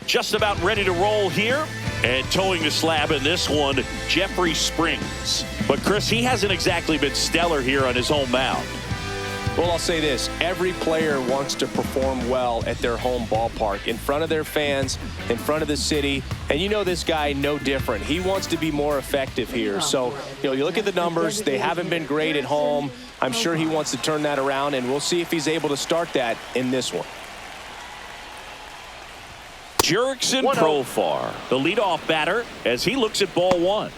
Just about ready to roll here. And towing the slab in this one, Jeffrey Springs. But, Chris, he hasn't exactly been stellar here on his home mound. Well, I'll say this. Every player wants to perform well at their home ballpark, in front of their fans, in front of the city. And you know this guy no different. He wants to be more effective here. So, you look at the numbers. They haven't been great at home. I'm sure he wants to turn that around, and we'll see if he's able to start that in this one. Jurickson Profar, the leadoff batter, as he looks at ball one.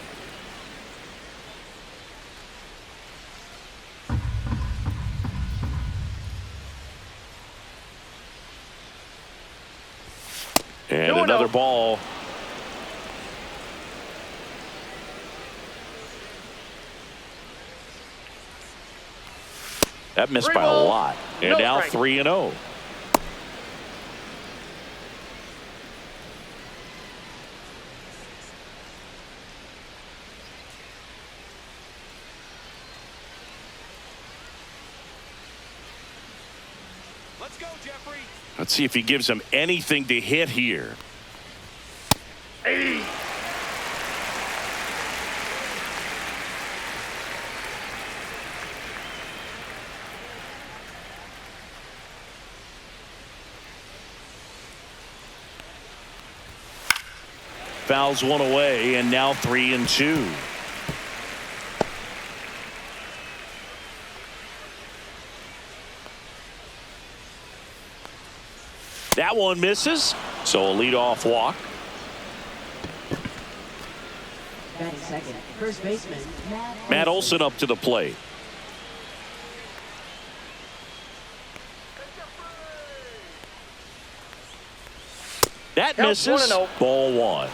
And another ball. That missed by a lot. And now 3-0. Let's go, Jeffrey. Let's see if he gives him anything to hit here. Hey. Fouls one away, and now 3-2. That one misses, so a leadoff walk. Batting second, first baseman Matt Olson up to the plate. That misses. Ball one.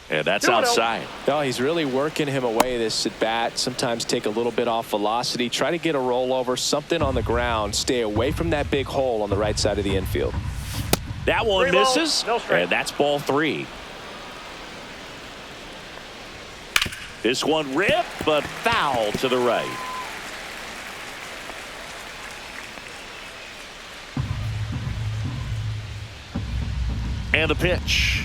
And that's outside. No, he's really working him away this at bat. Sometimes take a little bit off velocity. Try to get a rollover, something on the ground. Stay away from that big hole on the right side of the infield. That one misses. And that's ball three. This one ripped, but foul to the right. And the pitch.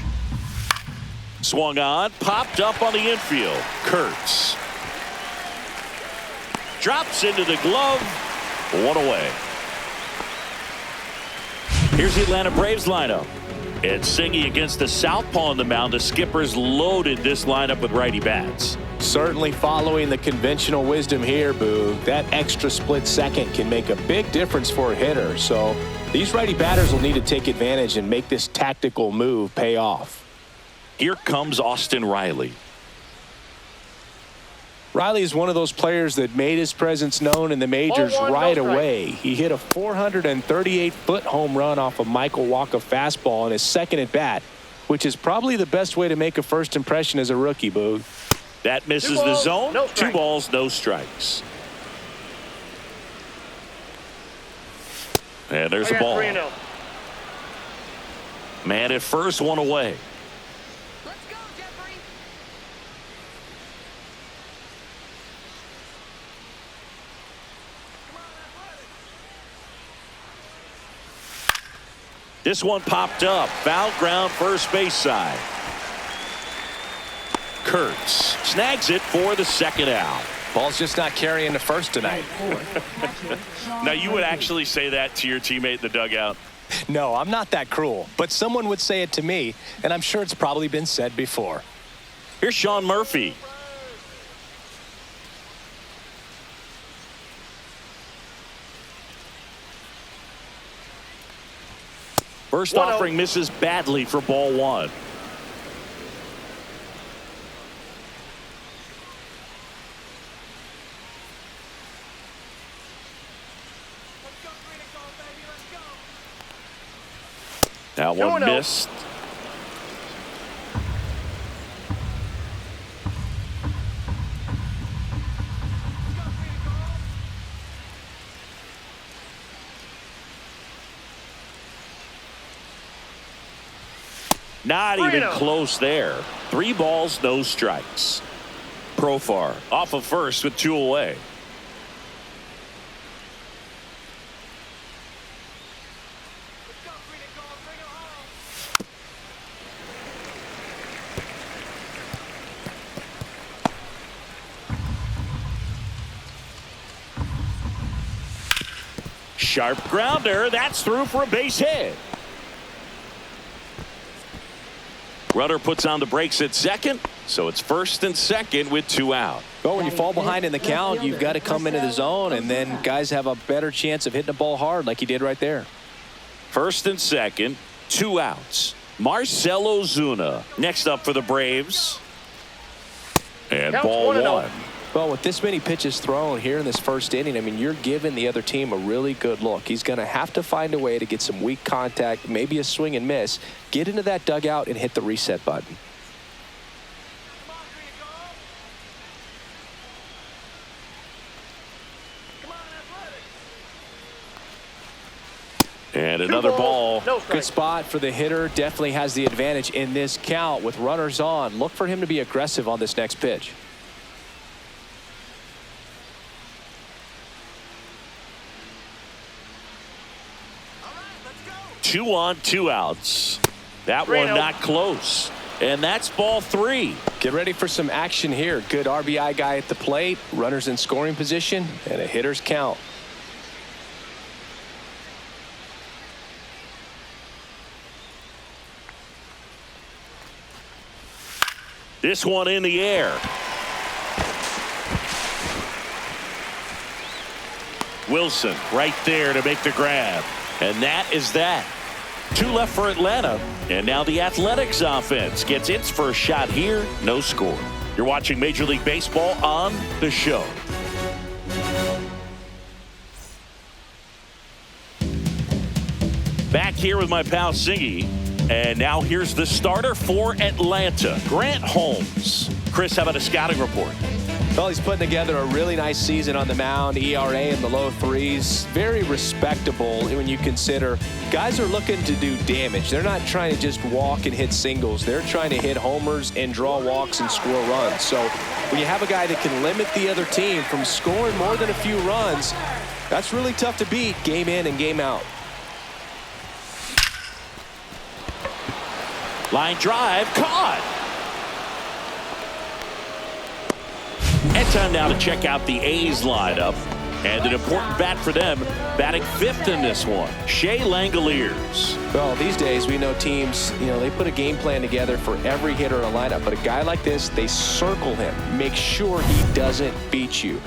Swung on, popped up on the infield. Kurtz drops into the glove. One away. Here's the Atlanta Braves lineup. And Singy against the southpaw on the mound. The Skippers loaded this lineup with righty bats. Certainly following the conventional wisdom here, Boog. That extra split second can make a big difference for a hitter. So these righty batters will need to take advantage and make this tactical move pay off. Here comes Austin Riley. Riley is one of those players that made his presence known in the majors right away. He hit a 438-foot home run off a Michael Wacha fastball in his second at bat, which is probably the best way to make a first impression as a rookie, Boog. That misses the zone. 2 balls, no strikes. And there's a ball. Man at first, one away. This one popped up. Foul ground, first base side. Kurtz snags it for the second out. Ball's just not carrying the first tonight. Now, you would actually say that to your teammate in the dugout? No, I'm not that cruel. But someone would say it to me, and I'm sure it's probably been said before. Here's Sean Murphy. First offering misses badly for ball one. That one missed. Not even close there. 3 balls, no strikes. Profar off of first with 2 away. Sharp grounder. That's through for a base hit. Runner puts on the brakes at second, so it's first and second with 2 out. Well, when you fall behind in the count, you've got to come into the zone, and then guys have a better chance of hitting the ball hard like he did right there. First and second, 2 outs. Marcell Ozuna next up for the Braves. And ball 1. Well, with this many pitches thrown here in this first inning, I mean, you're giving the other team a really good look. He's going to have to find a way to get some weak contact, maybe a swing and miss, get into that dugout and hit the reset button. And another ball. Good spot for the hitter. Definitely has the advantage in this count with runners on. Look for him to be aggressive on this next pitch. 2 on, 2 outs. That one not close. And that's ball 3. Get ready for some action here. Good RBI guy at the plate. Runners in scoring position. And a hitter's count. This one in the air. Wilson right there to make the grab. And that is that. 2 left for Atlanta. And now the Athletics offense gets its first shot here. No score. You're watching Major League Baseball on The Show. Back here with my pal Singy. And now here's the starter for Atlanta, Grant Holmes. Chris, how about a scouting report? Well, he's putting together a really nice season on the mound. ERA in the low 3s. Very respectable when you consider guys are looking to do damage. They're not trying to just walk and hit singles. They're trying to hit homers and draw walks and score runs. So when you have a guy that can limit the other team from scoring more than a few runs, that's really tough to beat game in and game out. Line drive, caught. And time now to check out the A's lineup. And an important bat for them, batting 5th in this one, Shea Langoliers. Well, these days we know teams, they put a game plan together for every hitter in a lineup. But a guy like this, they circle him, make sure he doesn't beat you.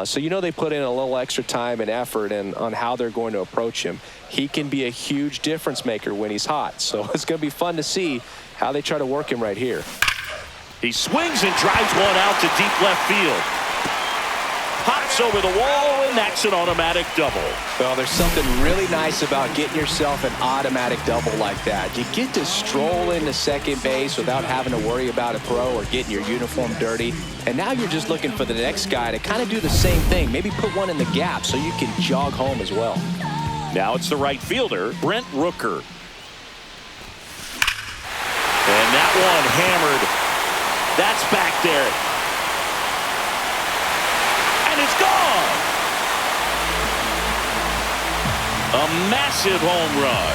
So they put in a little extra time and effort on how they're going to approach him. He can be a huge difference maker when he's hot. So it's going to be fun to see how they try to work him right here. He swings and drives one out to deep left field. Hops over the wall, and that's an automatic double. Well, there's something really nice about getting yourself an automatic double like that. You get to stroll into second base without having to worry about a throw or getting your uniform dirty. And now you're just looking for the next guy to kind of do the same thing. Maybe put one in the gap so you can jog home as well. Now it's the right fielder, Brent Rooker. And that one hammered. That's back there. And it's gone. A massive home run.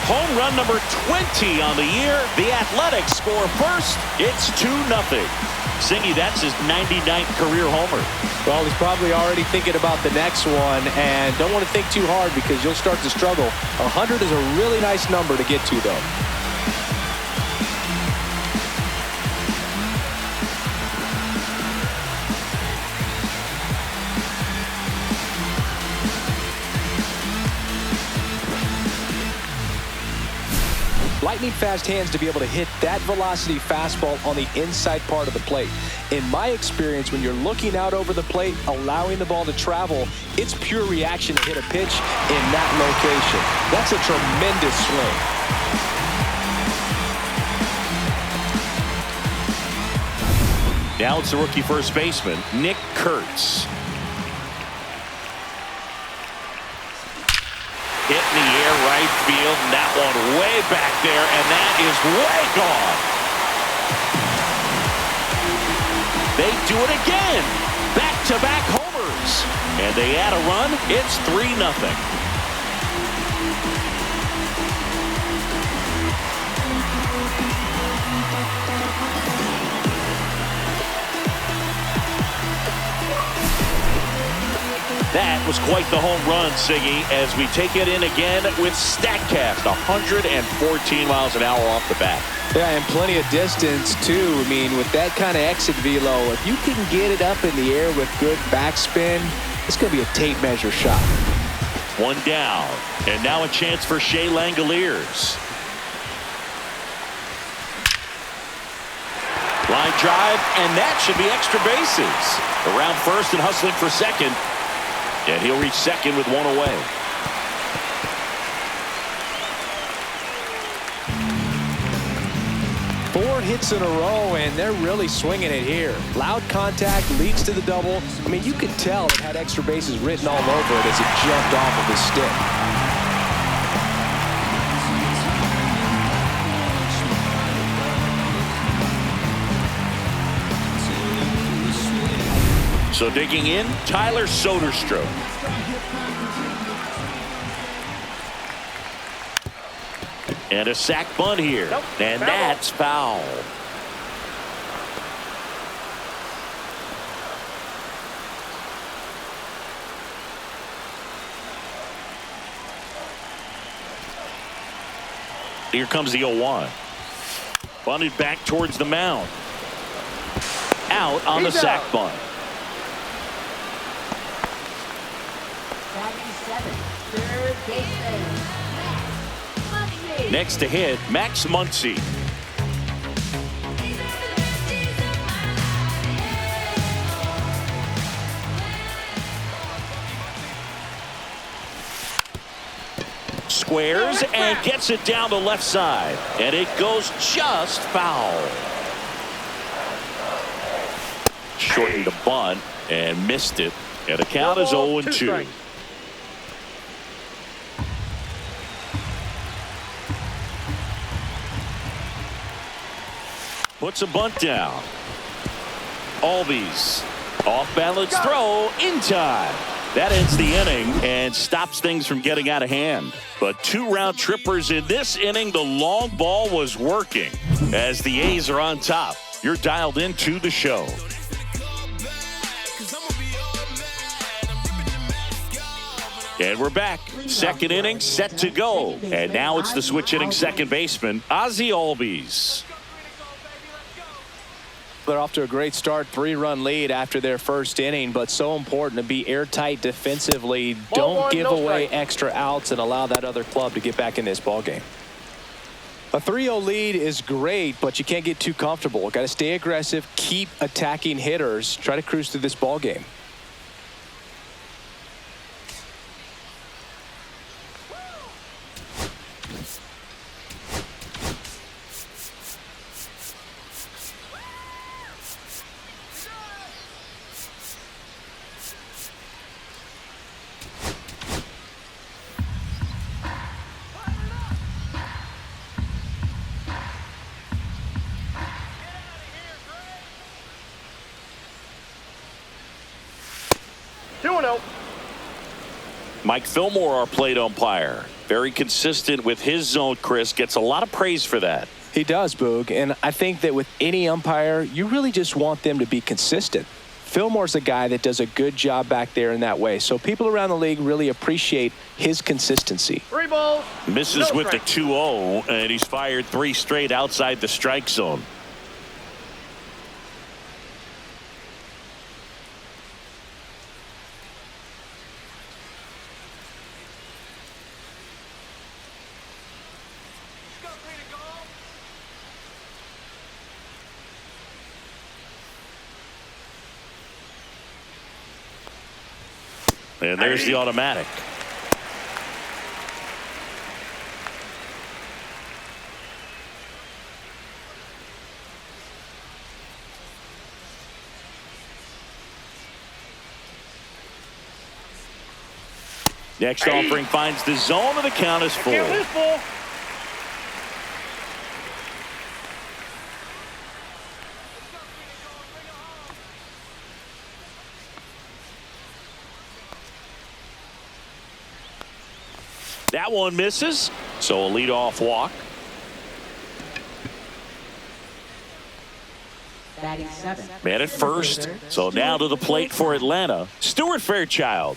Home run number 20 on the year. The Athletics score first. It's 2-0. Singy, that's his 99th career homer. Well, he's probably already thinking about the next one, and don't want to think too hard because you'll start to struggle. 100 is a really nice number to get to, though. Lightning fast hands to be able to hit that velocity fastball on the inside part of the plate. In my experience, when you're looking out over the plate, allowing the ball to travel, it's pure reaction to hit a pitch in that location. That's a tremendous swing. Now it's the rookie first baseman, Nick Kurtz. Hit in the air right field, and that one way back there, and that is way gone. They do it again. Back-to-back homers. And they add a run. It's 3-0. That was quite the home run, Siggy, as we take it in again with StatCast, 114 miles an hour off the bat. Yeah, and plenty of distance, too. I mean, with that kind of exit velo, if you can get it up in the air with good backspin, it's going to be a tape measure shot. One down, and now a chance for Shea Langoliers. Line drive, and that should be extra bases. Around first and hustling for second. And he'll reach second with one away. Four hits in a row, and they're really swinging it here. Loud contact leads to the double. I mean, you could tell it had extra bases written all over it as it jumped off of his stick. So digging in, Tyler Soderstrom. And a sac bunt here. Nope. And Foul. that's foul. Here comes the 0-1. Bunted back towards the mound. Out on the sac bunt. Third baseman. Next to hit, Max Muncy. Squares and gets it down the left side. And it goes just foul. Shortened the bunt and missed it. And the count is 0-2. Puts a bunt down. Albies. Off balance throw in time. That ends the inning and stops things from getting out of hand. But 2 round trippers in this inning. The long ball was working as the A's are on top. You're dialed into the show. And we're back. Second inning set to go. And now it's the switch hitting second baseman, Ozzie Albies. They're off to a great start, 3-run lead after their first inning, but so important to be airtight defensively. Don't give away extra outs and allow that other club to get back in this ball game. A 3-0 lead is great, but you can't get too comfortable. Got to stay aggressive, keep attacking hitters, try to cruise through this ball game. Mike Fillmore, our plate umpire. Very consistent with his zone, Chris. Gets a lot of praise for that. He does, Boog. And I think that with any umpire, you really just want them to be consistent. Fillmore's a guy that does a good job back there in that way. So people around the league really appreciate his consistency. 3 balls. Misses with the 2-0, and he's fired 3 straight outside the strike zone. And there's the automatic. Next offering finds the zone, and the count is full. That one misses, so a leadoff walk. Batting seven. Man at first, so now to the plate for Atlanta, Stuart Fairchild.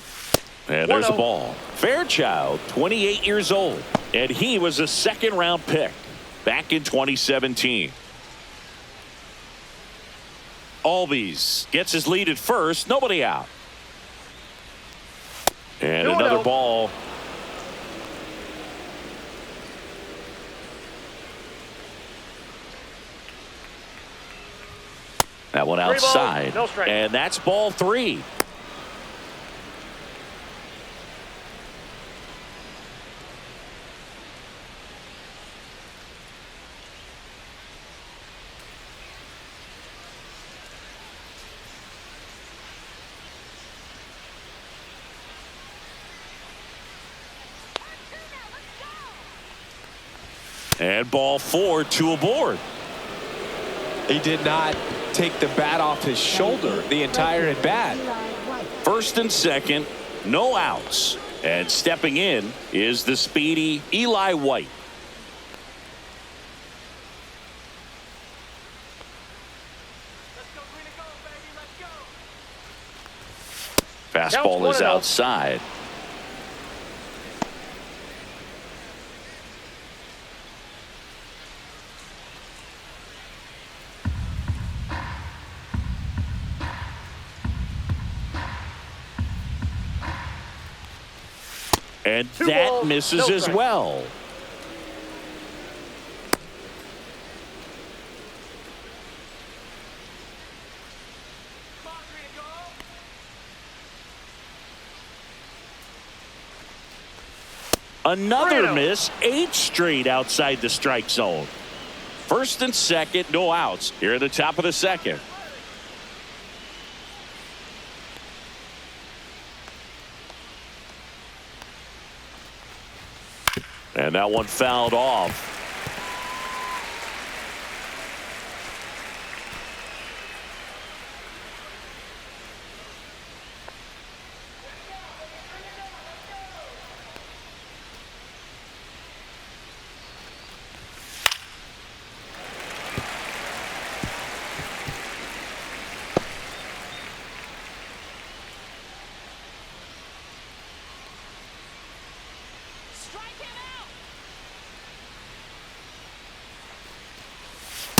And there's a ball. Fairchild, 28 years old, and he was a second-round pick back in 2017. Albies gets his lead at first, nobody out. And another ball. That one outside, no strike. and that's ball 3. And ball 4, 2 aboard. He did not take the bat off his shoulder the entire at bat. First and second, no outs. And stepping in is the speedy Eli White. Fastball is outside. And that misses as well. Another miss, 8th straight outside the strike zone. First and second, no outs here at the top of the second. And that one fouled off.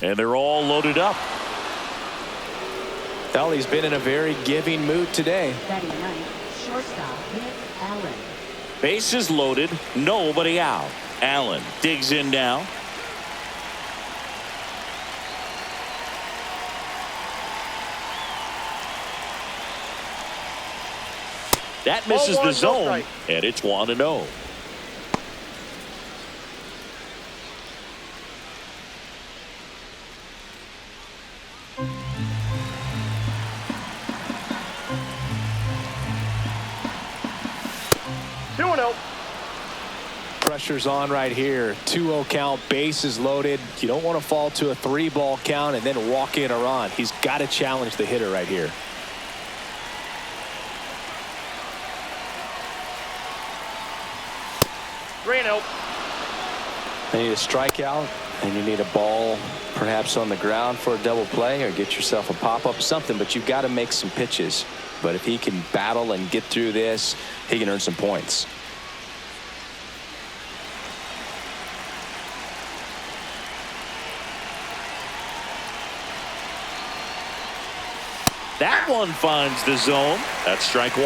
And they're all loaded up. Well, he's been in a very giving mood today. Batting ninth, shortstop, Allen. Bases loaded, nobody out. Allen digs in now. That misses the zone, and it's 1-0. Pressure's on right here. 2-0 count, bases loaded. You don't want to fall to a 3-ball count and then walk in or on. He's got to challenge the hitter right here. You need a strikeout, and you need a ball perhaps on the ground for a double play, or get yourself a pop-up, something, but you've got to make some pitches. But if he can battle and get through this, he can earn some points. That one finds the zone. That's strike 1.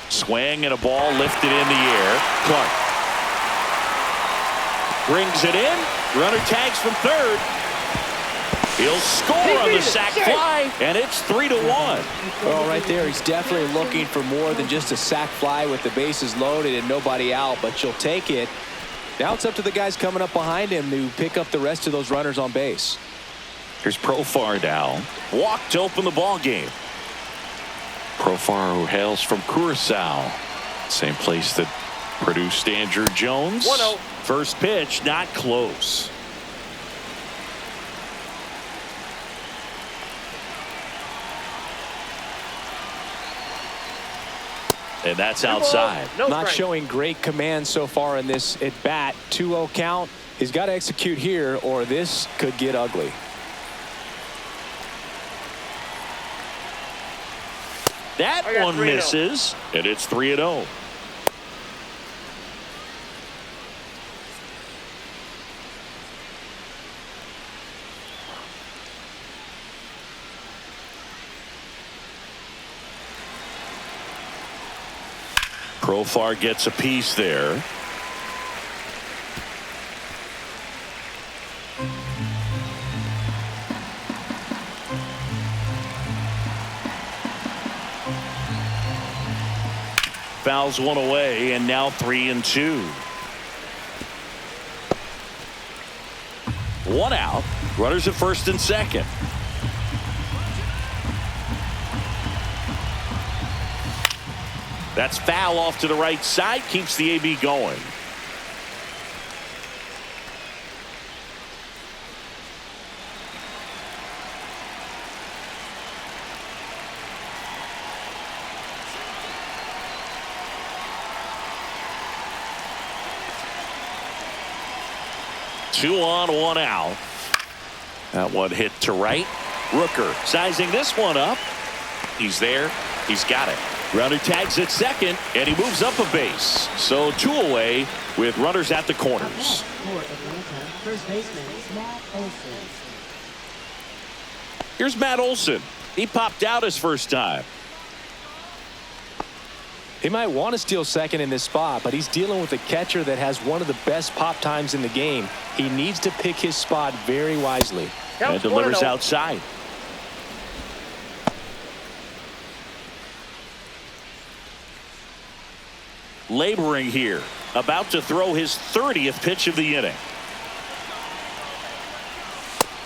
Swing and a ball lifted in the air. Clark brings it in. Runner tags from third. He'll score on the sac fly, and it's 3-1. Well, right there, he's definitely looking for more than just a sac fly with the bases loaded and nobody out, but you'll take it. Now it's up to the guys coming up behind him to pick up the rest of those runners on base. Here's Profar down. Walk to open the ball game. Profar, who hails from Curacao, same place that Produced Andrew Jones. 1-0. First pitch, not close. And that's outside. No Not strike. showing great command so far in this at bat. 2-0 count. He's got to execute here or this could get ugly. That I got one 3-0. misses, and it's 3-0. Profar gets a piece there. Fouls one away, and now 3-2. One out. Runners at first and second. That's foul off to the right side. Keeps the AB going. Two on, one out. That one hit to right. Rooker sizing this one up. He's there. He's got it. Runner tags at second, and he moves up a base. So two away with runners at the corners. For Atlanta, first baseman Matt Olson. Here's Matt Olson. He popped out his first time. He might want to steal second in this spot, but he's dealing with a catcher that has one of the best pop times in the game. He needs to pick his spot very wisely. And delivers 1-0. outside. Laboring here. About to throw his 30th pitch of the inning.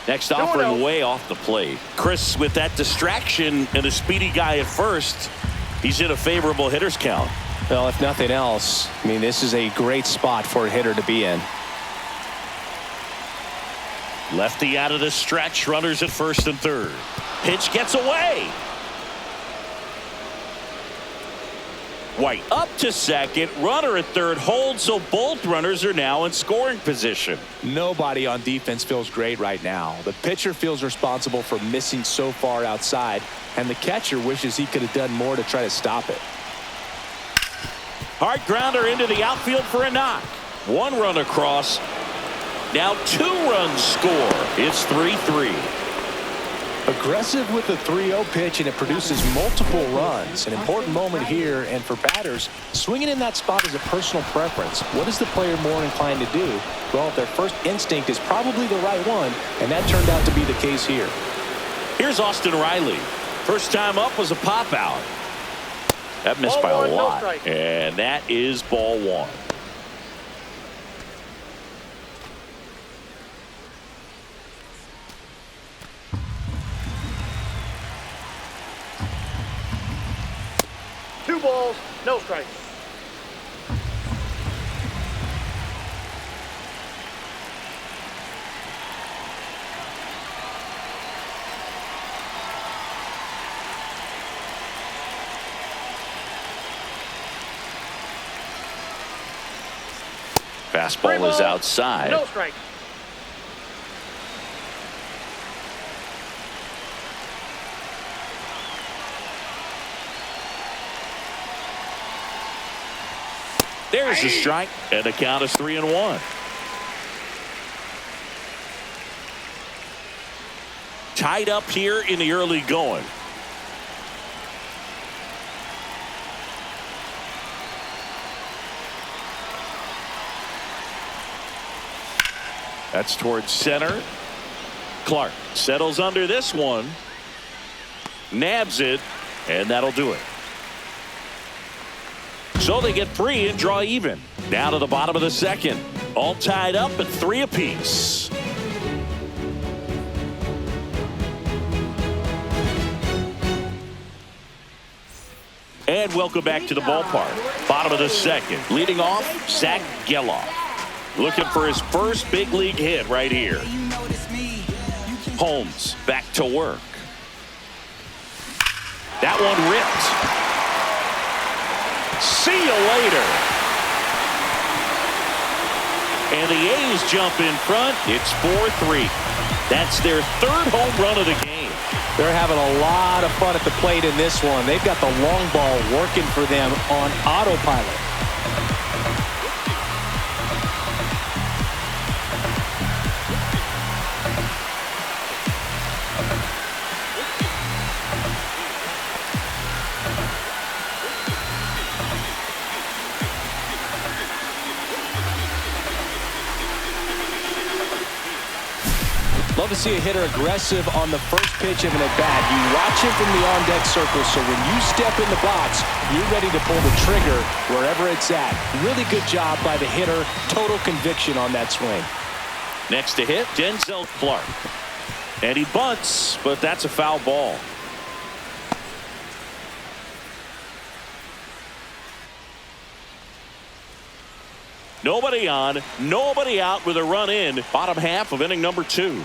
Next offering 2-0. way off the plate. Chris, with that distraction and a speedy guy at first, he's in a favorable hitter's count. Well, if nothing else, I mean, this is a great spot for a hitter to be in. Lefty out of the stretch. Runners at first and third. Pitch gets away. White up to second. Runner at third holds, so both runners are now in scoring position. Nobody on defense feels great right now. The pitcher feels responsible for missing so far outside, and the catcher wishes he could have done more to try to stop it. Hard grounder into the outfield for a knock. One run across. Now two runs score. It's 3-3. Aggressive with the 3-0 pitch, and it produces multiple runs. An important moment here, and for batters, swinging in that spot is a personal preference. What is the player more inclined to do? Well, their first instinct is probably the right one, and that turned out to be the case here. Here's Austin Riley. First time up was a pop out. That missed Ball by a one, no lot. strike. And that is ball one. Two balls, no strikes. Fastball is outside. No strike. There's a strike, and the count is 3-1. Tied up here in the early going. That's towards center. Clark settles under this one. Nabs it, and that'll do it. So they get free and draw even. Down to the bottom of the second. All tied up at 3 apiece. And welcome back to the ballpark. Bottom of the second. Leading off, Zach Geloff. Looking for his first big league hit right here. Holmes back to work. That one ripped. See you later. And the A's jump in front. It's 4-3. That's their third home run of the game. They're having a lot of fun at the plate in this one. They've got the long ball working for them on autopilot. Love to see a hitter aggressive on the first pitch of an at-bat. You watch him from the on-deck circle, so when you step in the box, you're ready to pull the trigger wherever it's at. Really good job by the hitter. Total conviction on that swing. Next to hit, Denzel Clark. And he bunts, but that's a foul ball. Nobody on, nobody out with a run in. Bottom half of inning number 2.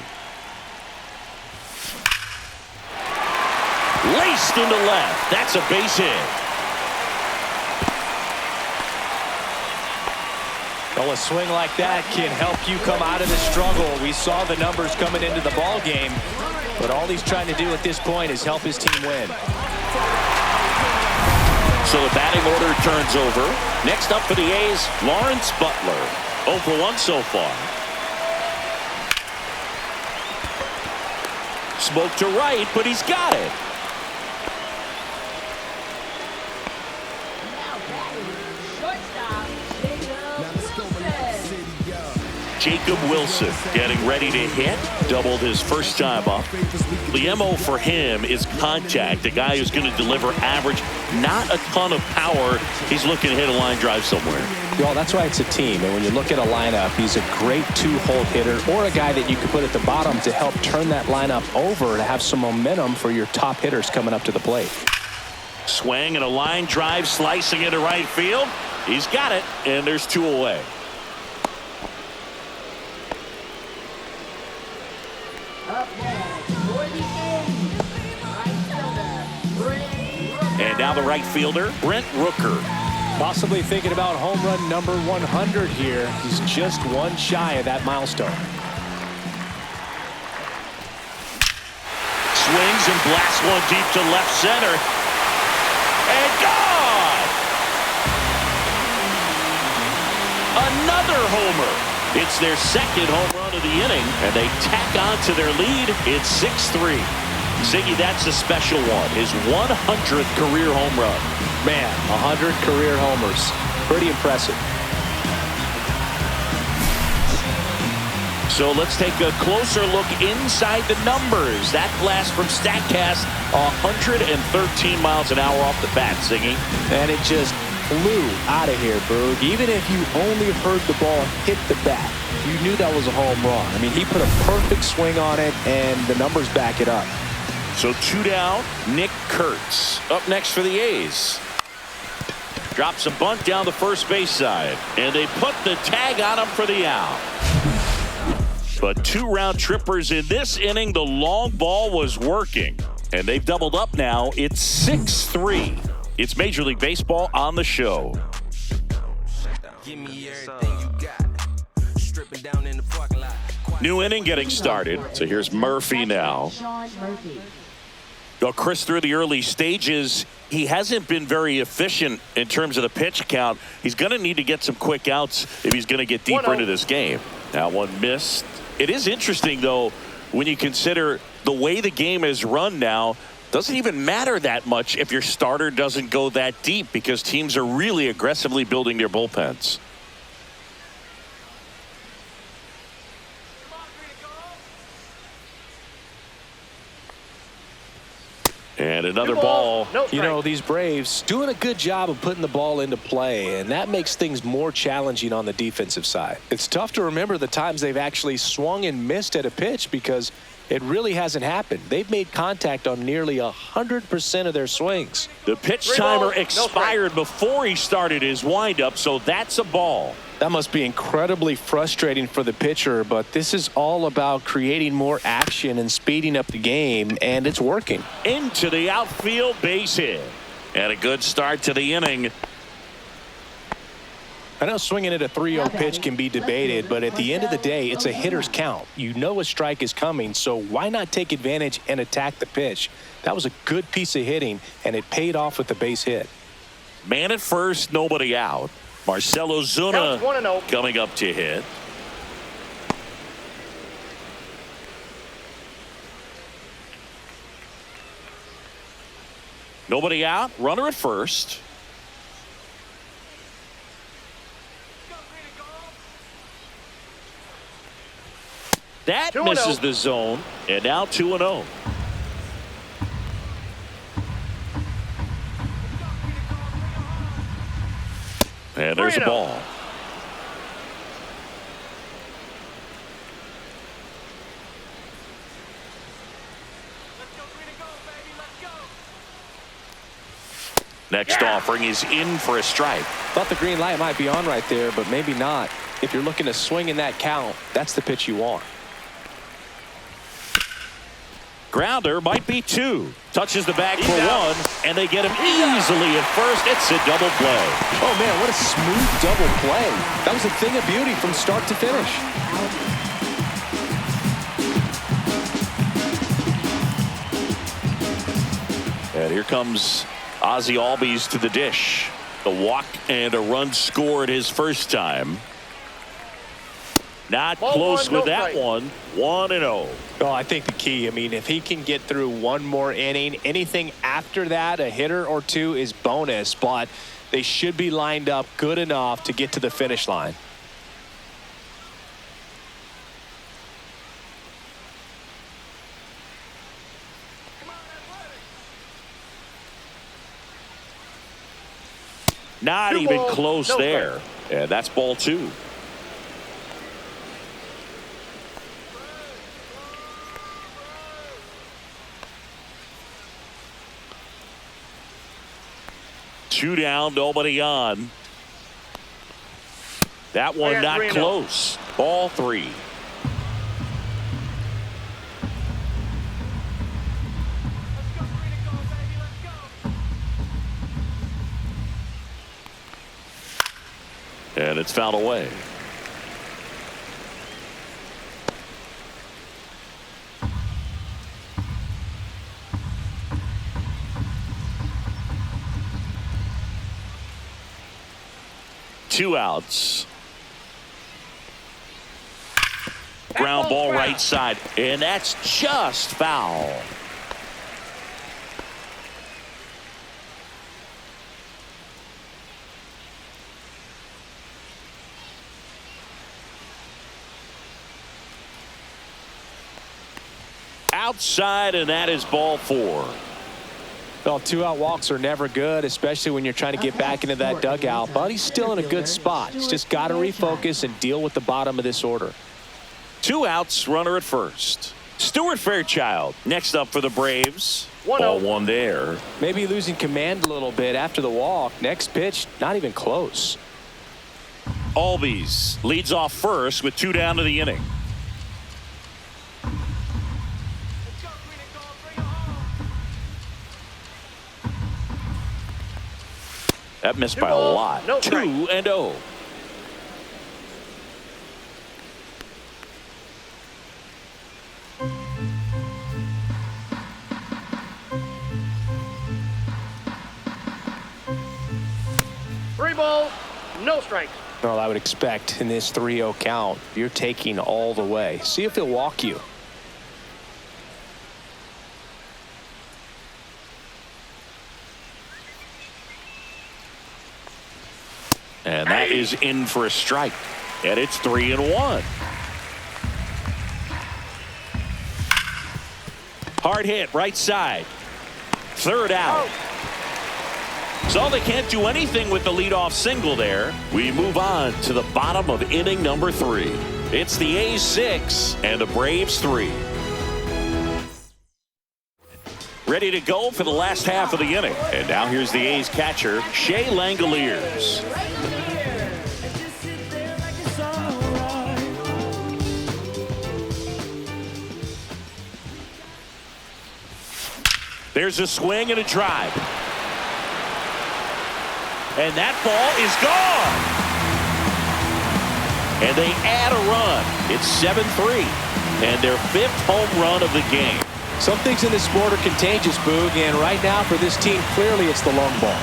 Laced into left. That's a base hit. Well, a swing like that can help you come out of the struggle. We saw the numbers coming into the ball game, but all he's trying to do at this point is help his team win. So the batting order turns over. Next up for the A's, Lawrence Butler. 0 for 1 so far. Smoke to right, but he's got it. Jacob Wilson getting ready to hit. Doubled his first time up. The MO for him is contact. The guy who's going to deliver average, not a ton of power. He's looking to hit a line drive somewhere. Well, that's why it's a team. And when you look at a lineup, he's a great two-hole hitter or a guy that you could put at the bottom to help turn that lineup over to have some momentum for your top hitters coming up to the plate. Swing and a line drive slicing into right field. He's got it, and there's 2 away. And now the right fielder, Brent Rooker. Possibly thinking about home run number 100 here. He's just one shy of that milestone. Swings and blasts one deep to left center. And gone! Another homer. It's their second home run of the inning, and they tack on to their lead. It's 6-3. Ziggy, that's a special one. His 100th career home run. Man, 100 career homers. Pretty impressive. So let's take a closer look inside the numbers. That blast from StatCast, 113 miles an hour off the bat, Ziggy. And it just flew out of here, Boog. Even if you only heard the ball hit the bat, you knew that was a home run. I mean, he put a perfect swing on it, and the numbers back it up. So 2 down, Nick Kurtz up next for the A's. Drops a bunt down the first base side, and they put the tag on him for the out. But 2 round trippers in this inning. The long ball was working, and they've doubled up now. It's 6-3. It's Major League Baseball on the show. Give me everything you got. Stripping down in the parking lot. New inning getting started. So here's Murphy now. Well, Chris, through the early stages, he hasn't been very efficient in terms of the pitch count. He's going to need to get some quick outs if he's going to get deeper into this game. That one missed. It is interesting, though, when you consider the way the game is run now. Doesn't even matter that much if your starter doesn't go that deep because teams are really aggressively building their bullpens. And another ball. You know, these Braves doing a good job of putting the ball into play, and that makes things more challenging on the defensive side. It's tough to remember the times they've actually swung and missed at a pitch because It really hasn't happened. They've made contact on nearly 100% of their swings. The pitch timer expired before he started his windup, so that's a ball. That must be incredibly frustrating for the pitcher, but this is all about creating more action and speeding up the game, and it's working. Into the outfield, base hit. And a good start to the inning. I know swinging at a 3-0 pitch can be debated, but at the end of the day, it's a hitter's count. You know a strike is coming, so why not take advantage and attack the pitch? That was a good piece of hitting, and it paid off with the base hit. Man at first, nobody out. Marcell Ozuna coming up to hit. Nobody out. Runner at first. That misses the zone. And now 2-0. And there's a ball. Next offering is in for a strike. Thought the green light might be on right there, but maybe not. If you're looking to swing in that count, that's the pitch you want. Grounder might be 2. Touches the bag for 1, and they get him easily at first. It's a double play. Oh, man, what a smooth double play. That was a thing of beauty from start to finish. And here comes Ozzie Albies to the dish. The walk and a run scored his first time. Not close with that one. 1-0. Oh, I think the key, I mean, if he can get through one more inning, anything after that, a hitter or 2 is bonus, but they should be lined up good enough to get to the finish line. Not even close there. And that's ball 2. Two down, nobody on. That one not close. Ball 3. And it's fouled away. Two outs. Ground ball right side, and that's just foul. Outside, and that is ball 4. Well, 2-out walks are never good, especially when you're trying to get back into that dugout. But he's still in a good spot. He's just got to refocus and deal with the bottom of this order. 2 outs, runner at first. Stuart Fairchild next up for the Braves. Ball 1 there. Maybe losing command a little bit after the walk. Next pitch, not even close. Albies leads off first with 2 down to the inning. That missed by a lot. 2-0. Three balls, no strikes. Well, I would expect in this 3-0 count, you're taking all the way. See if he'll walk you. And that is in for a strike. And it's 3-1. Hard hit, right side. Third out. So they can't do anything with the leadoff single there. We move on to the bottom of inning number 3. It's the A's 6 and the Braves 3. Ready to go for the last half of the inning. And now here's the A's catcher, Shea Langoliers. There's a swing and a drive. And that ball is gone. And they add a run. It's 7-3. And their 5th home run of the game. Some things in this sport are contagious, Boog, and right now for this team, clearly it's the long ball.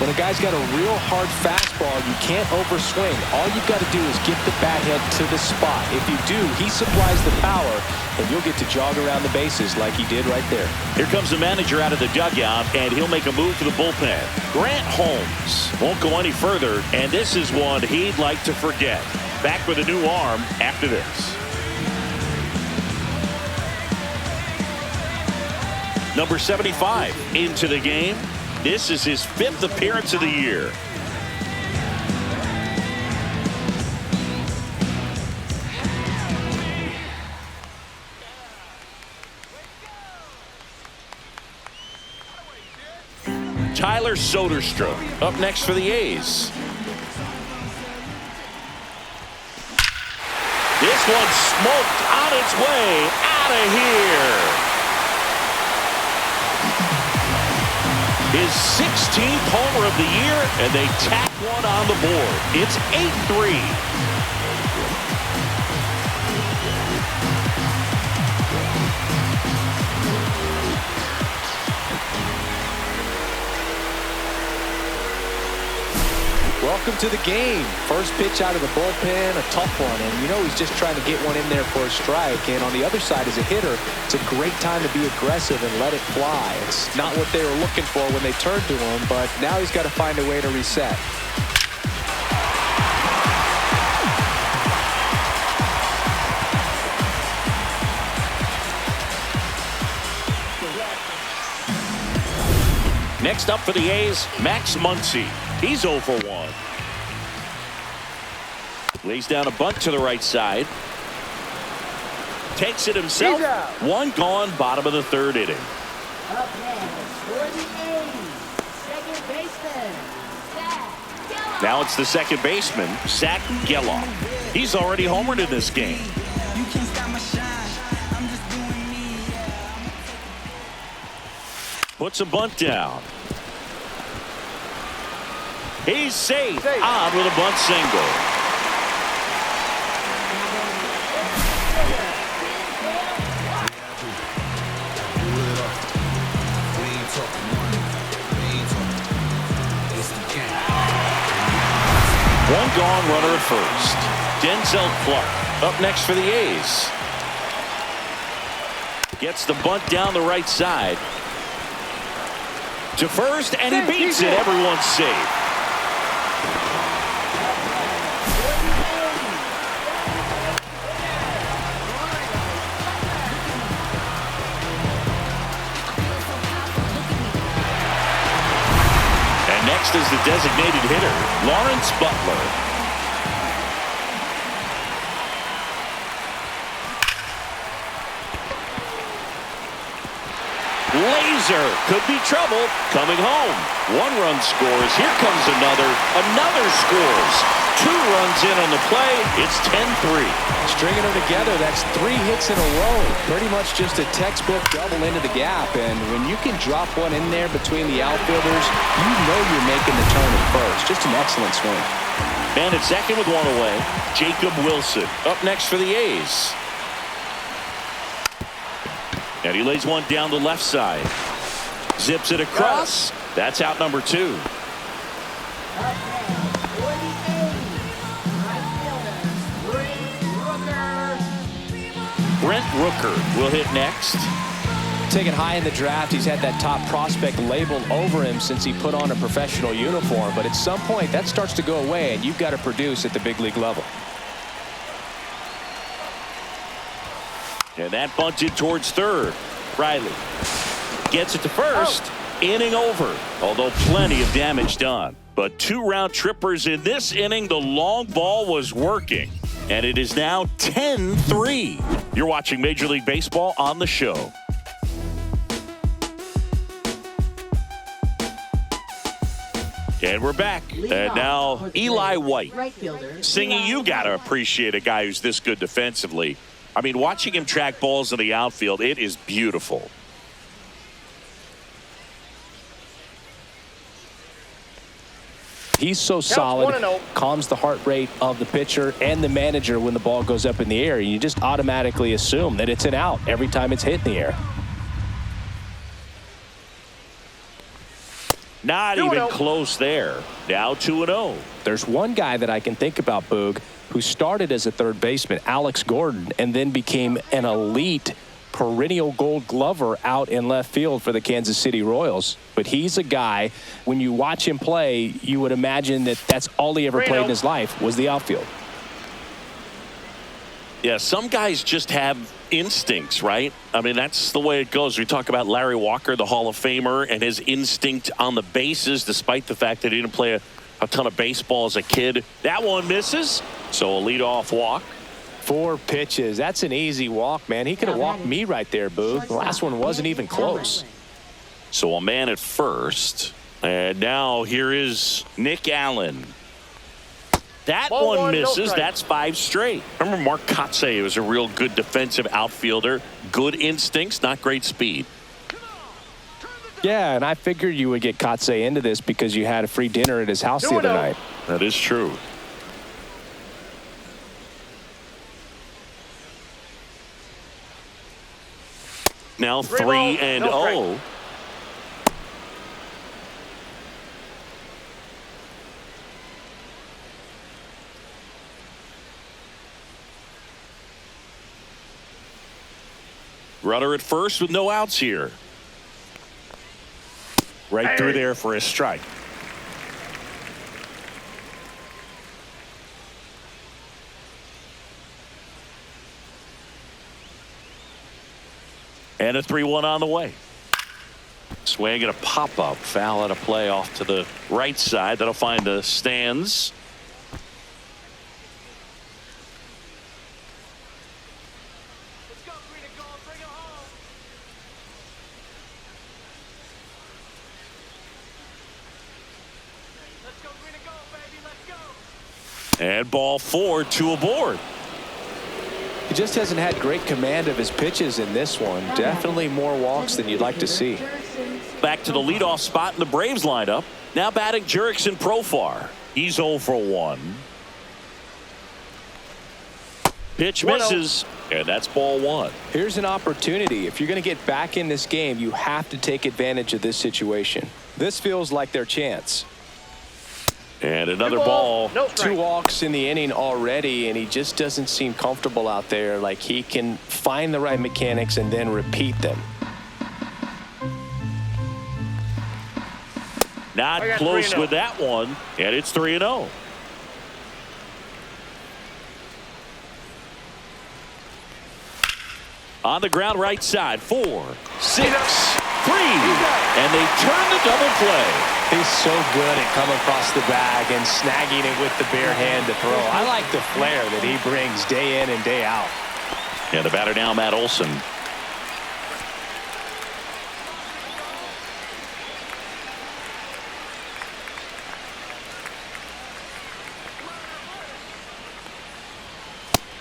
When a guy's got a real hard fastball, you can't overswing. All you've got to do is get the bat head to the spot. If you do, he supplies the power, and you'll get to jog around the bases like he did right there. Here comes the manager out of the dugout, and he'll make a move to the bullpen. Grant Holmes won't go any further, and this is one he'd like to forget. Back with a new arm after this. Number 75 into the game. This is his 5th appearance of the year. Tyler Soderstrom up next for the A's. This one smoked on its way out of here. His 16th homer of the year, and they tack one on the board. It's 8-3. Welcome to the game. First pitch out of the bullpen, a tough one, and you know he's just trying to get one in there for a strike. And on the other side, as a hitter, it's a great time to be aggressive and let it fly. It's not what they were looking for when they turned to him, but now he's got to find a way to reset. Next up for the A's, Max Muncy. He's 0 for 1. Lays down a bunt to the right side. Takes it himself. One gone, bottom of the 3rd inning. Up next for the A's, second baseman, Zach Geloff. Now it's the second baseman, Zach Geloff. He's already homered in this game. Puts a bunt down. He's safe on with a bunt single. One gone, runner at first. Denzel Clark up next for the A's. Gets the bunt down the right side. To first, and he beats it. Everyone's safe. Next is the designated hitter, Lawrence Butler. Laser could be trouble coming home. 1 run scores. Here comes another. Another scores. 2 runs in on the play. It's 10-3. Stringing them together, that's 3 hits in a row. Pretty much just a textbook double into the gap. And when you can drop one in there between the outfielders, you know you're making the turn at first. Just an excellent swing. And at second with 1 away, Jacob Wilson up next for the A's. And he lays one down the left side. Zips it across. That's out number 2. Brent Rooker will hit next. Taken high in the draft, he's had that top prospect labeled over him since he put on a professional uniform. But at some point, that starts to go away, and you've got to produce at the big league level. And that bunted towards third. Riley gets it to first. Inning over, although plenty of damage done. But 2 round trippers in this inning. The long ball was working. And it is now 10-3. You're watching Major League Baseball on the show. And we're back. And now Eli White. Singy, you got to appreciate a guy who's this good defensively. I mean, watching him track balls in the outfield, it is beautiful. He's so solid, calms the heart rate of the pitcher and the manager when the ball goes up in the air. You just automatically assume that it's an out every time it's hit in the air. Not even close there. Now 2-0. There's one guy that I can think about, Boog, who started as a third baseman, Alex Gordon, and then became an elite perennial Gold Glover out in left field for the Kansas City Royals. But he's a guy, when you watch him play, you would imagine that that's all he ever played in his life was the outfield. Yeah, some guys just have instincts, right? I mean, that's the way it goes. We talk about Larry Walker, the Hall of Famer, and his instinct on the bases, despite the fact that he didn't play a ton of baseball as a kid. That one misses, so a leadoff walk. 4 pitches. That's an easy walk, man. He could have walked me right there, Boog. The last one wasn't even close. So a man at first. And now here is Nick Allen. That one misses. That's 5 straight. Remember Mark Kotsay was a real good defensive outfielder. Good instincts, not great speed. Yeah, and I figured you would get Kotsay into this because you had a free dinner at his house the other night. That is true. Now 3-0. Runner at first with no outs here. Right through there for a strike. And a 3-1 on the way. Swing and a pop-up. Foul out of play off to the right side. That'll find the stands. Let's go, green and gold, bring it home. Let's go, green and gold, baby, let's go. And ball 4, 2 aboard. He just hasn't had great command of his pitches in this one. Definitely more walks than you'd like to see. Back to the leadoff spot in the Braves lineup. Now batting Jurickson Profar. He's 0 for 1. Pitch misses, and that's ball 1. Here's an opportunity. If you're going to get back in this game, you have to take advantage of this situation. This feels like their chance. And another ball. 2 walks in the inning already, and he just doesn't seem comfortable out there. Like he can find the right mechanics and then repeat them. Not close with that one, and it's 3-0. On the ground right side, 4, 6, 3, and they turn the double play. He's so good at coming across the bag and snagging it with the bare hand to throw. I like the flair that he brings day in and day out. And the batter now, Matt Olson.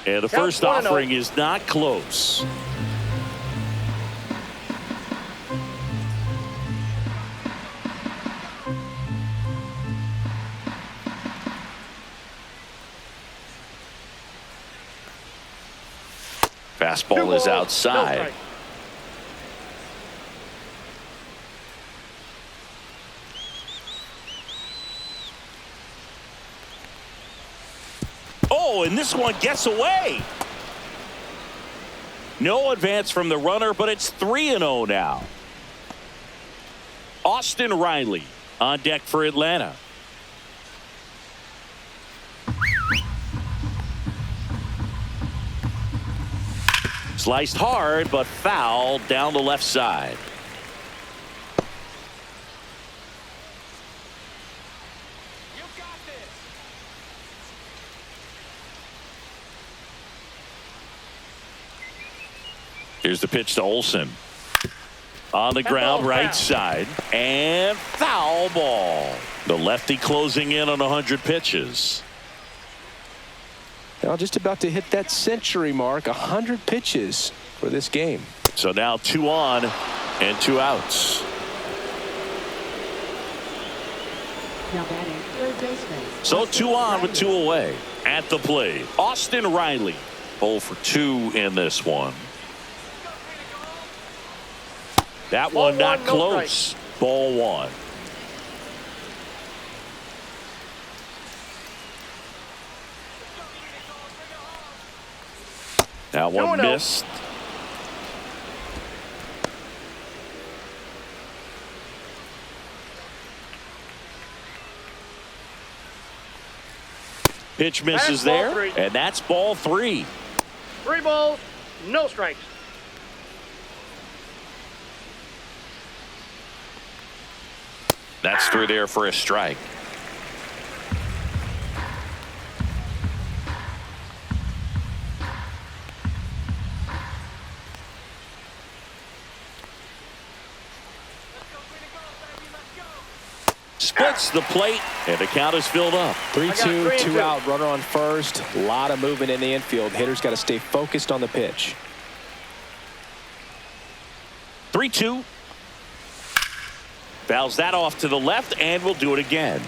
And the first offering is not close. Fastball is outside. Oh, and this one gets away. No advance from the runner, but it's 3-0 now. Austin Riley on deck for Atlanta. Sliced hard, but foul down the left side. Here's the pitch to Olsen. On the ground, right side, and foul ball. The lefty closing in on 100 pitches. Now just about to hit that century mark, 100 pitches for this game. So now 2 on and 2 outs. Now batting third baseman. So 2 on with 2 away. At the plate, Austin Riley. 0 for 2 in this one. That one not close. Ball 1. That one missed. Pitch misses there, and that's ball 3. 3 balls, no strikes. That's through there for a strike. Splits the plate, and the count is filled up. 3-2, 2 out, runner on first. A lot of movement in the infield. Hitter's got to stay focused on the pitch. 3-2. Fouls that off to the left, and we'll do it again.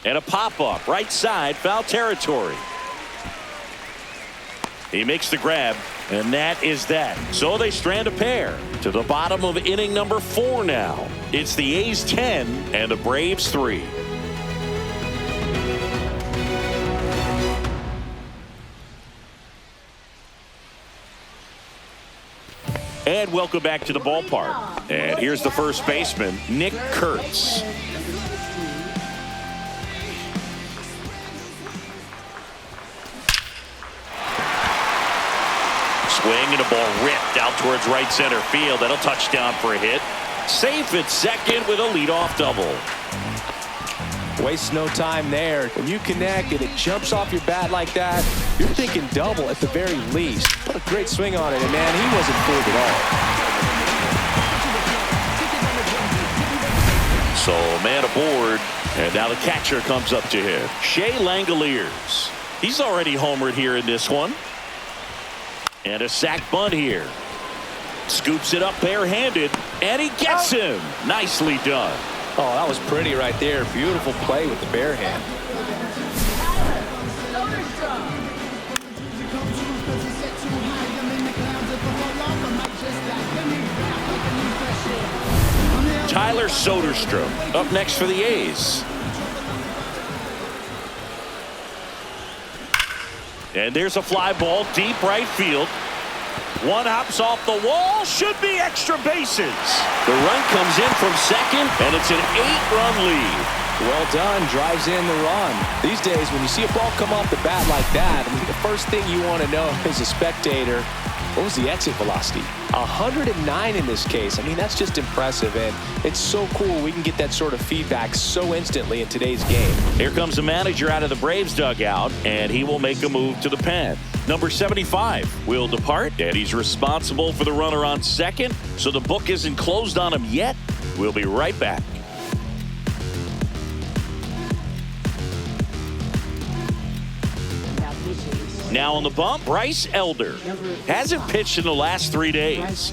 And a pop-up, right side, foul territory. He makes the grab, and that is that. So they strand a pair to the bottom of inning number 4 now. It's the A's 10 and the Braves 3. And welcome back to the ballpark. And here's the first baseman, Nick Kurtz. Swing and a ball ripped out towards right center field. That'll touch down for a hit. Safe at second with a leadoff double. Wastes no time there. When you connect and it jumps off your bat like that, you're thinking double at the very least. What a great swing on it, and man, he wasn't fooled at all. So man aboard, and now the catcher comes up to him. Shea Langoliers. He's already homered here in this one. And a sac bunt here. Scoops it up barehanded, and he gets him. Nicely done. Oh, that was pretty right there. Beautiful play with the bare hand. Tyler Soderstrom up next for the A's. And there's a fly ball deep right field. One hops off the wall. Should be extra bases. The run comes in from second, and it's an 8-run lead. Well done. Drives in the run. These days, when you see a ball come off the bat like that, I mean, the first thing you want to know as a spectator, what was the exit velocity? 109 in this case. I mean, that's just impressive, and it's so cool we can get that sort of feedback so instantly in today's game. Here comes the manager out of the Braves dugout, and he will make a move to the pen. Number 75 will depart, and he's responsible for the runner on second, so the book isn't closed on him yet. We'll be right back. Now on the bump, Bryce Elder. Hasn't pitched in the last 3 days.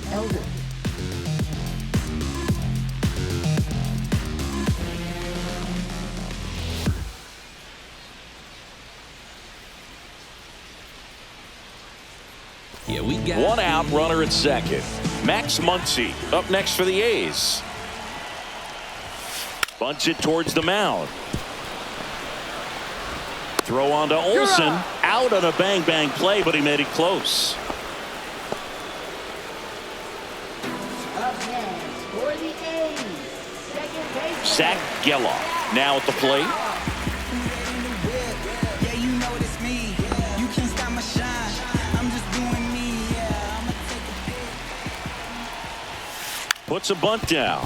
Yeah, we got 1 out, runner at second. Max Muncy up next for the A's. Bunts it towards the mound. Throw on to Olsen. Out on a bang-bang play, but he made it close. Zach Geloff now at the plate. puts a bunt down.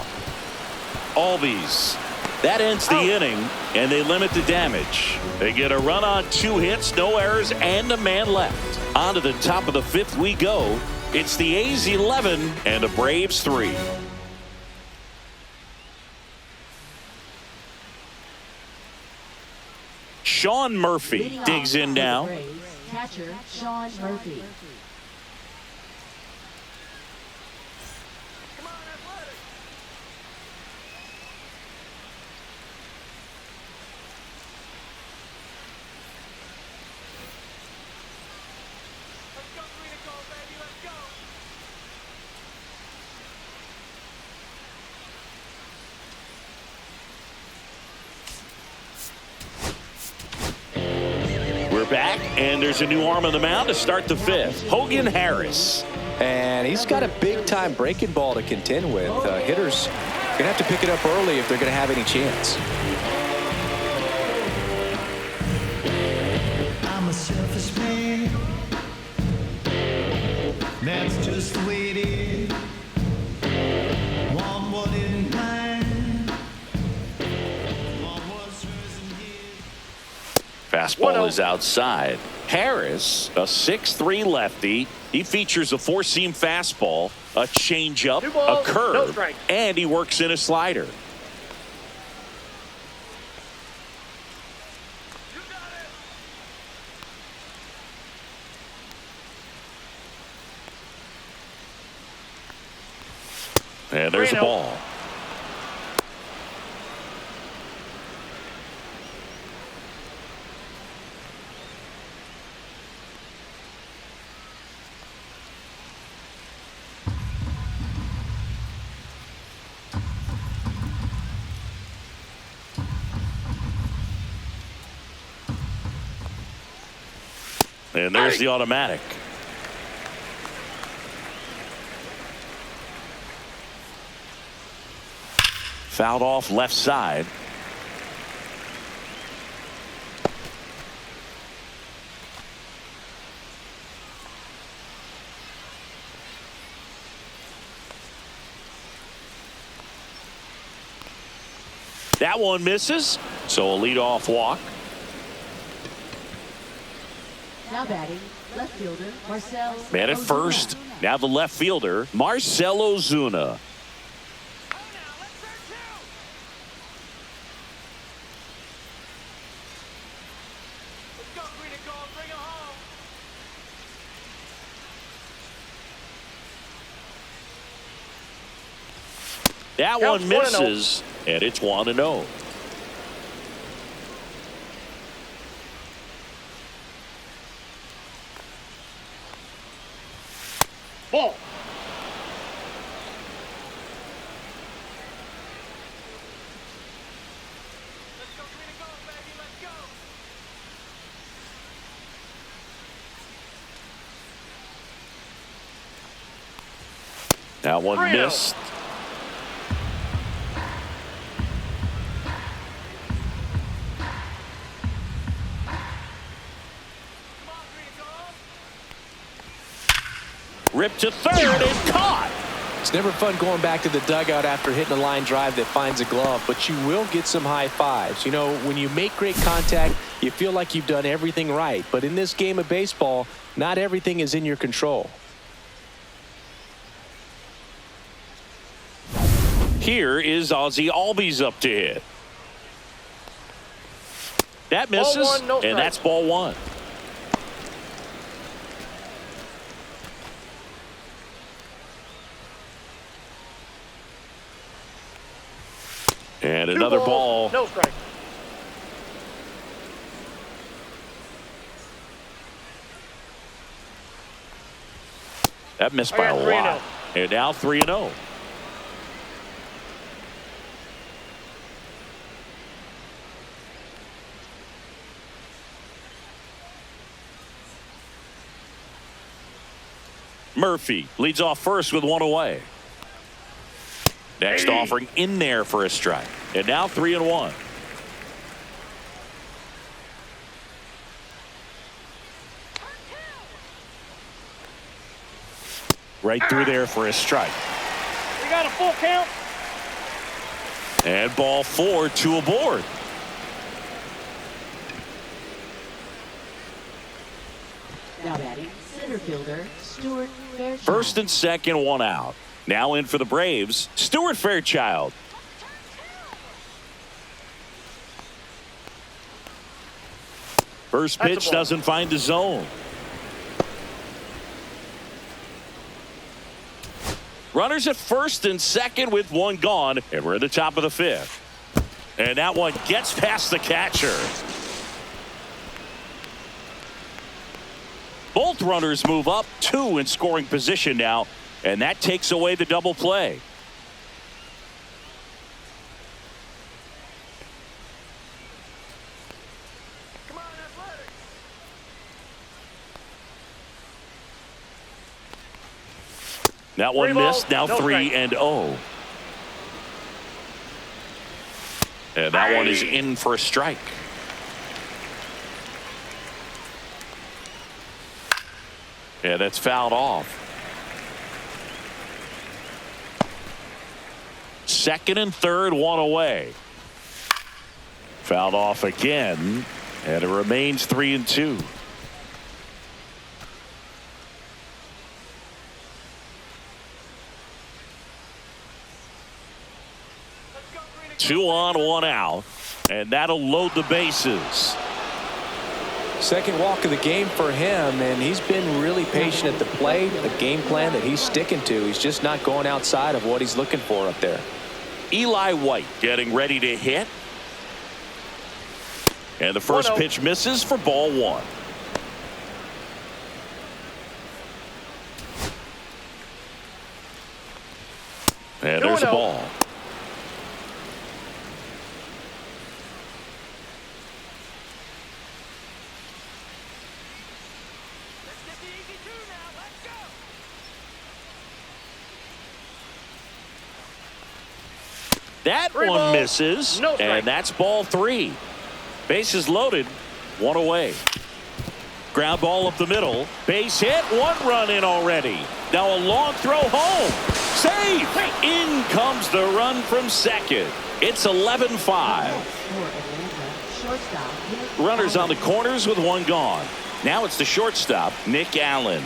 Albies. That ends the inning, and they limit the damage. They get a run on 2 hits, no errors, and a man left. On to the top of the 5th we go. It's the A's 11 and the Braves 3. Sean Murphy digs in now. Catcher Sean Murphy. Back, and there's a new arm on the mound to start the 5th. Hogan Harris. And he's got a big-time breaking ball to contend with. Hitters going to have to pick it up early if they're going to have any chance. I'm a selfish man. That's just the way it is. Want what isn't mine. Want what's hers and his. Fastball is outside. Harris, a 6'3 lefty. He features a 4-seam fastball, a changeup, a curve, and he works in a slider. And there's a ball. And there's the automatic. Fouled off left side. That one misses, so a leadoff walk. Now batting, left fielder Marcel. Man at first. Now the left fielder, Marcel Ozuna. That one misses, and it's 1-0. Ball. That one missed. Ripped to third and caught. It's never fun going back to the dugout after hitting a line drive that finds a glove, but you will get some high fives. You know, when you make great contact, you feel like you've done everything right. But in this game of baseball, not everything is in your control. Here is Ozzie Albies up to hit. That misses, Ball one, no strike. and that's ball one. And another ball. No strike. That missed by a lot. And now 3-0. Murphy leads off first with one away. Next offering in there for a strike. And now 3-1. Right through there for a strike. We got a full count. And ball 4, 2 aboard. Now batting, center fielder Stuart Fairchild. First and second, 1 out. Now in for the Braves, Stuart Fairchild. First pitch doesn't find the zone. Runners at first and second with 1 gone, and we're at the top of the 5th. And that one gets past the catcher. Both runners move up, 2 in scoring position now, and that takes away the double play. Come on, Athletics. That one 3 balls, missed, now no 3 strike. and 0. And that one is in for a strike. Yeah, that's fouled off. Second and third, 1 away. Fouled off again, and it remains 3 and 2. Let's go, green and 2 on, 1 out, and that'll load the bases. Second walk of the game for him, and he's been really patient at the plate. The game plan that he's sticking to. He's just not going outside of what he's looking for up there. Eli White getting ready to hit. And the first 1-0. pitch misses for ball 1. And there's a 2-0. ball. let's get the easy 2 now. Let's go. That 3 one balls, misses. no strike. And that's ball 3. Bases loaded. 1 away. Ground ball up the middle. Base hit. 1 run in already. Now a long throw home. Save. In comes the run from second. It's 11-5. For Atlanta, shortstop Nick Runners on the Allen. corners with 1 gone. Now it's the shortstop, Nick Allen.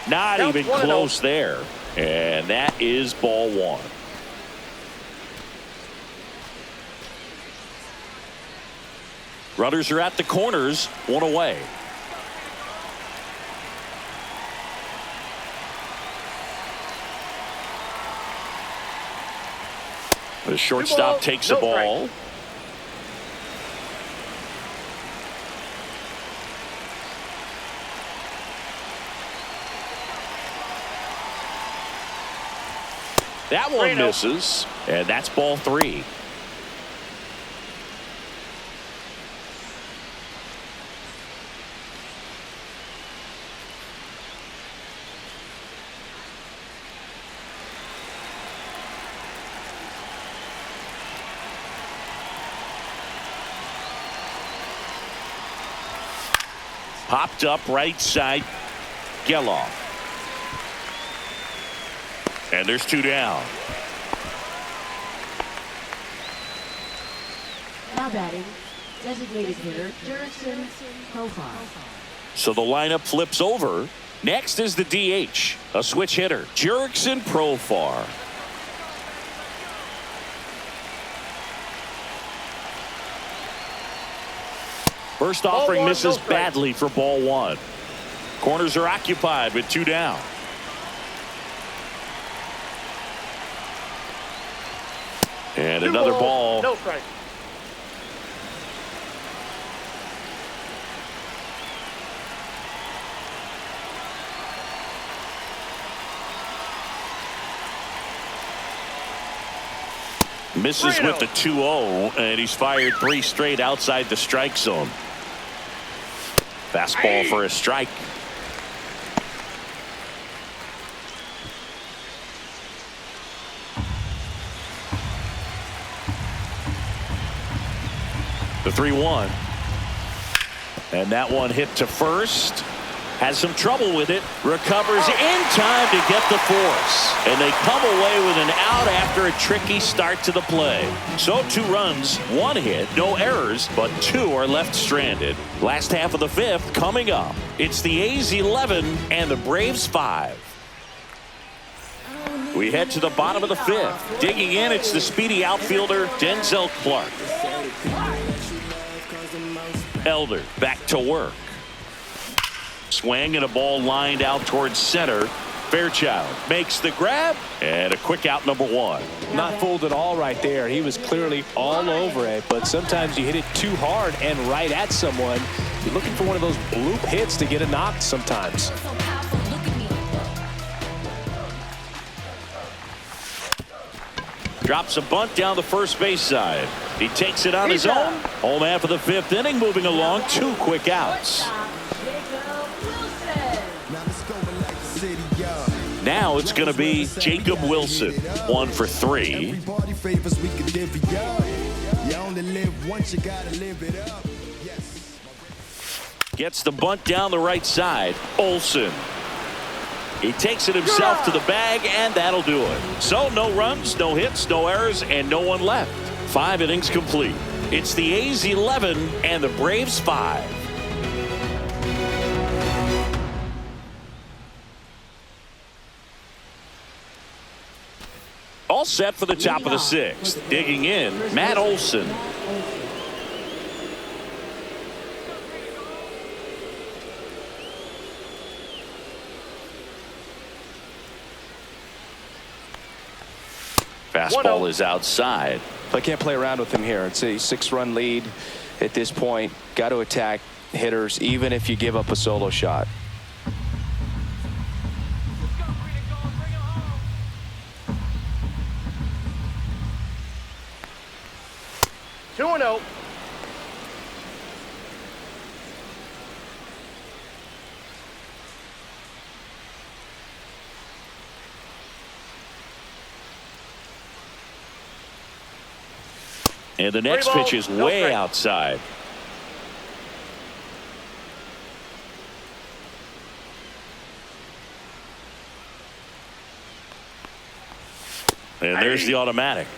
Not Count even 1-0. close there. And that is ball 1. Runners are at the corners, 1 away. The shortstop balls, takes no a ball. That one 3-0. misses, and that's ball 3. Popped up right side, Geloff. And there's 2 down. Now batting, designated hitter Jurickson Profar. So the lineup flips over. Next is the DH, a switch hitter, Jurickson Profar. First offering 1, no misses strike. badly for ball 1. Corners are occupied with 2 down. And 2 another balls, ball. no strike. Misses 3-0. with the 2-0, and he's fired 3 straight outside the strike zone. Fastball for a strike. The 3-1. And that one hit to first. Has some trouble with it. Recovers in time to get the force. And they come away with an out after a tricky start to the play. So 2 runs, 1 hit, no errors, but 2 are left stranded. Last half of the 5th coming up. It's the A's 11 and the Braves 5. We head to the bottom of the 5th. Digging in, it's the speedy outfielder, Denzel Clark. Elder back to work. Swing and a ball lined out towards center. Fairchild makes the grab and a quick out, number 1. Not fooled at all right there. He was clearly all over it, but sometimes you hit it too hard and right at someone. You're looking for one of those bloop hits to get a knock sometimes. Drops a bunt down the first base side. He takes it on his own. Home half of the 5th inning, moving along, 2 quick outs. Now it's going to be Jacob Wilson, 1 for 3. Gets the bunt down the right side. Olsen. He takes it himself to the bag, and that'll do it. So no runs, no hits, no errors, and no one left. 5 innings complete. It's the A's 11 and the Braves 5. All set for the top of the 6th. Digging in, Matt Olson. Fastball is outside. I can't play around with him here. It's a 6-run lead at this point. Got to attack hitters even if you give up a solo shot. Two and 0. And the next pitch is way outside. And there's the automatic.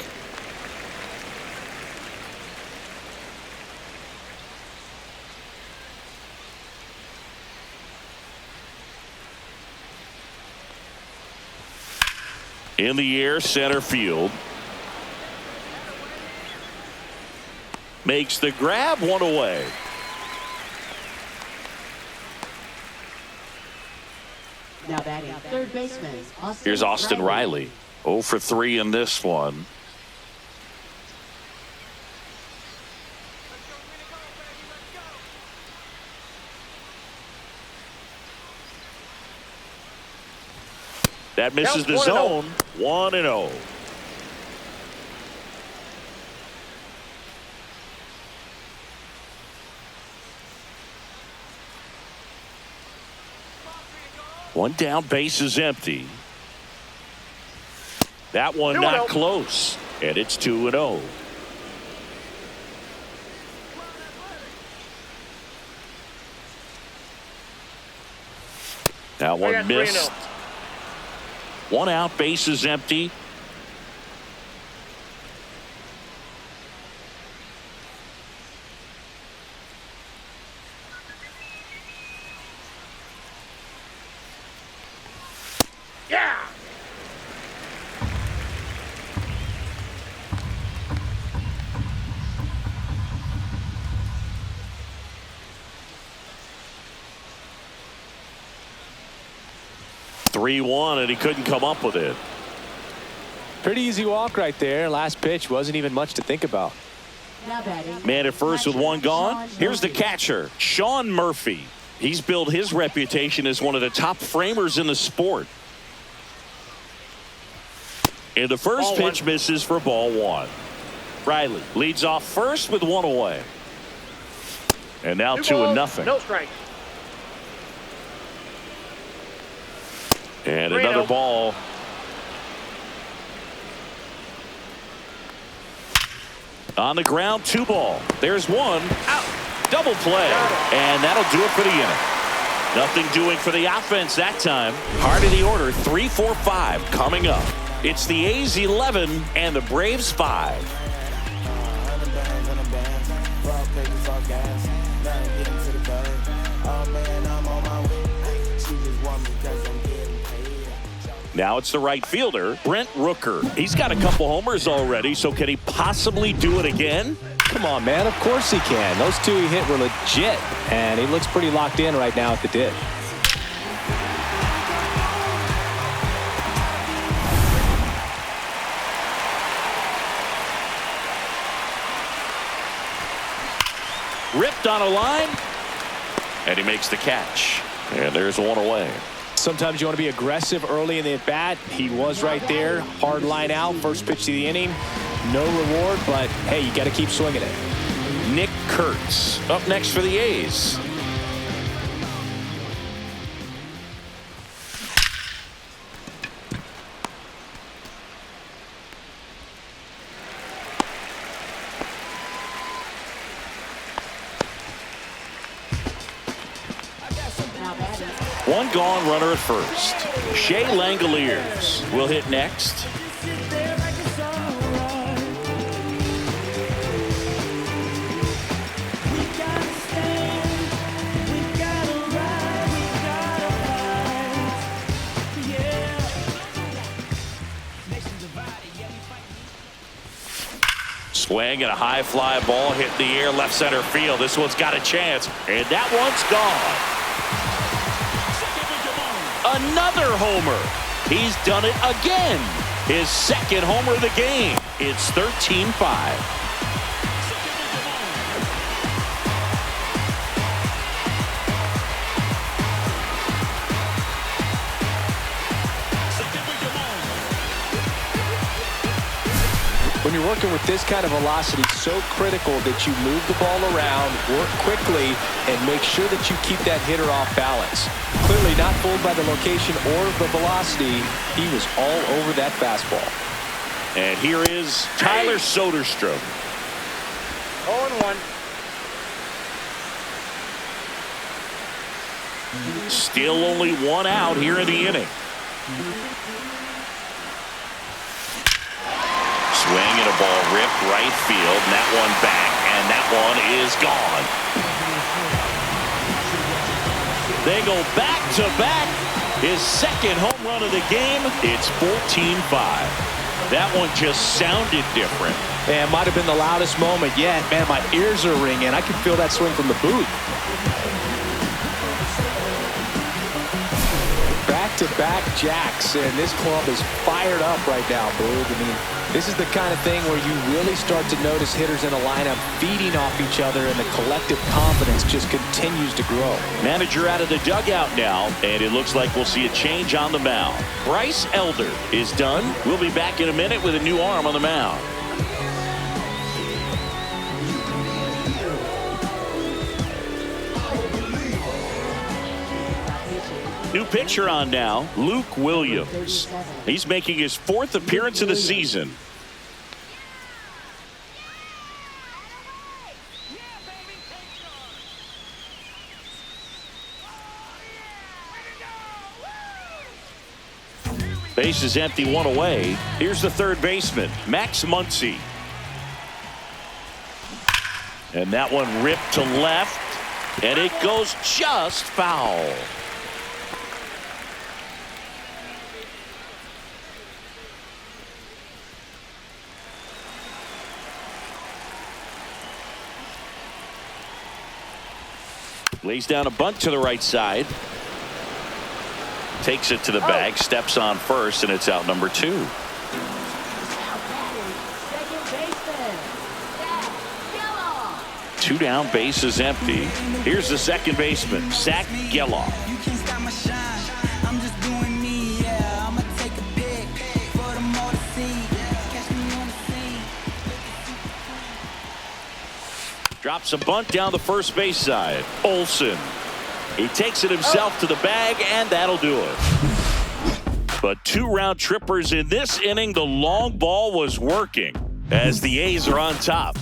In the air, center field. Makes the grab, 1 away. Now batting, third baseman. Here's Austin Riley. 0 for 3 in this one. That misses the zone. 1-0. One down, base is empty. That one not close, and it's 2-0. That one missed. 1 out, base is empty. Yeah. (3-1), and he couldn't come up with it. Pretty easy walk right there. Last pitch wasn't even much to think about. Now batting. Man at first with 1 gone. Here's the catcher, Sean Murphy. He's built his reputation as one of the top framers in the sport. And the first pitch misses for ball 1. Riley leads off first with 1 away. And now 2-0. No strikes. And another ball. On the ground, 2 ball. There's 1 out. Double play, and that'll do it for the inning. Nothing doing for the offense that time. Heart of the order, 3, 4, 5 coming up. It's the A's 11 and the Braves 5. Now it's the right fielder, Brent Rooker. He's got a couple homers already, so can he possibly do it again? Come on, man. Of course he can. Those two he hit were legit, and he looks pretty locked in right now at the dish. Ripped on a line, and he makes the catch. And there's one away. Sometimes you want to be aggressive early in the at-bat. He was right there. Hard line out. First pitch to the inning. No reward, but, hey, you got to keep swinging it. Nick Kurtz up next for the A's. One gone, runner at first. Shea Langoliers will hit next. Swing and a high fly ball hit the air left center field. This one's got a chance, and that one's gone. Another homer. He's done it again. His second homer of the game. It's 13-5. When you're working with this kind of velocity, so critical that you move the ball around, work quickly, and make sure that you keep that hitter off balance. Clearly not fooled by the location or the velocity. He was all over that fastball. And here is Tyler Soderstrom. 0-1. Still only one out here in the inning. Swing and a ball ripped right field, and that one back, and that one is gone. They go back to back. His second home run of the game. It's 14-5. That one just sounded different. Man, might have been the loudest moment yet. Man, my ears are ringing. I can feel that swing from the booth. Back-to-back jacks, and this club is fired up right now, Boog. I mean, this is the kind of thing where you really start to notice hitters in a lineup feeding off each other, and the collective confidence just continues to grow. Manager out of the dugout now, and it looks like we'll see a change on the mound. Bryce Elder is done. We'll be back in a minute with a new arm on the mound. New pitcher on now, Luke Williams. He's making his 4th appearance of the season. Base is empty, one away. Here's the third baseman, Max Muncy. And that one ripped to left, and it goes just foul. Lays down a bunt to the right side. Takes it to the bag, steps on first, and it's out number 2. Two down, base is empty. Here's the second baseman, Zach Geloff. Drops a bunt down the first base side. Olsen. He takes it himself to the bag, and that'll do it. But 2 round trippers in this inning. The long ball was working as the A's are on top.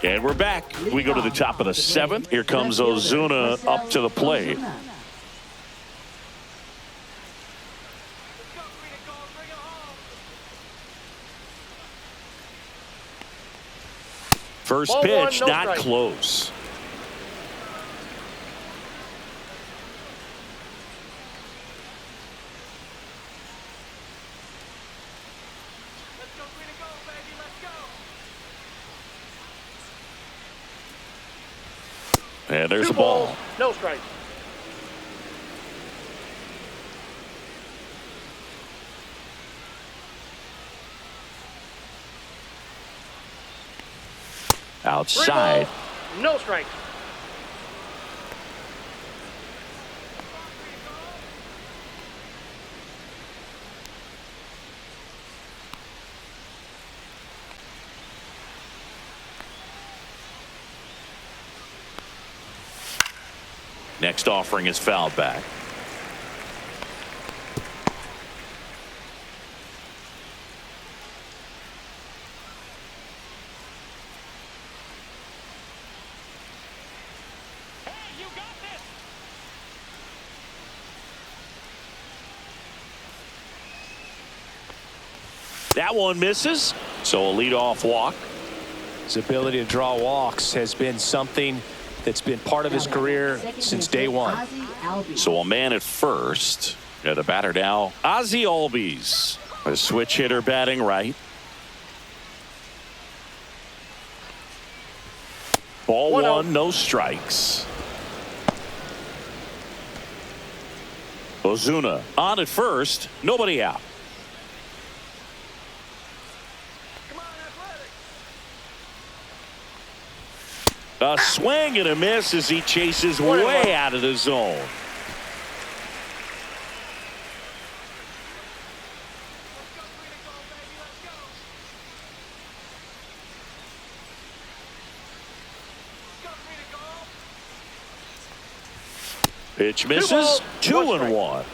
And we're back. We go to the top of the 7th. Here comes Ozuna up to the plate. First Ball one, pitch, no not strike. close. Let's go green and gold, baby. Let's go. And there's Two the ball. balls, no strike. Outside. 3 balls, no strike. Next offering is fouled back. That one misses, so a leadoff walk. His ability to draw walks has been something that's been part of his career since day one. So a man at first. Yeah, the batter now, Ozzie Albies. A switch hitter batting right. Ball 1, no strikes. Ozuna on at first, nobody out. A swing and a miss as he chases way out of the zone. Pitch misses. 2-1.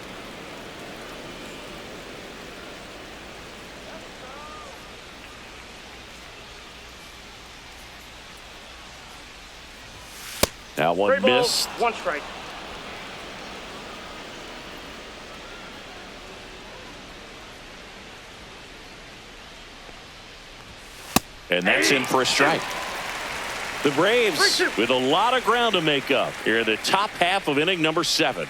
That one 3 balls, missed. 1 strike. And that's in for a strike. The Braves with a lot of ground to make up here in the top half of inning number 7.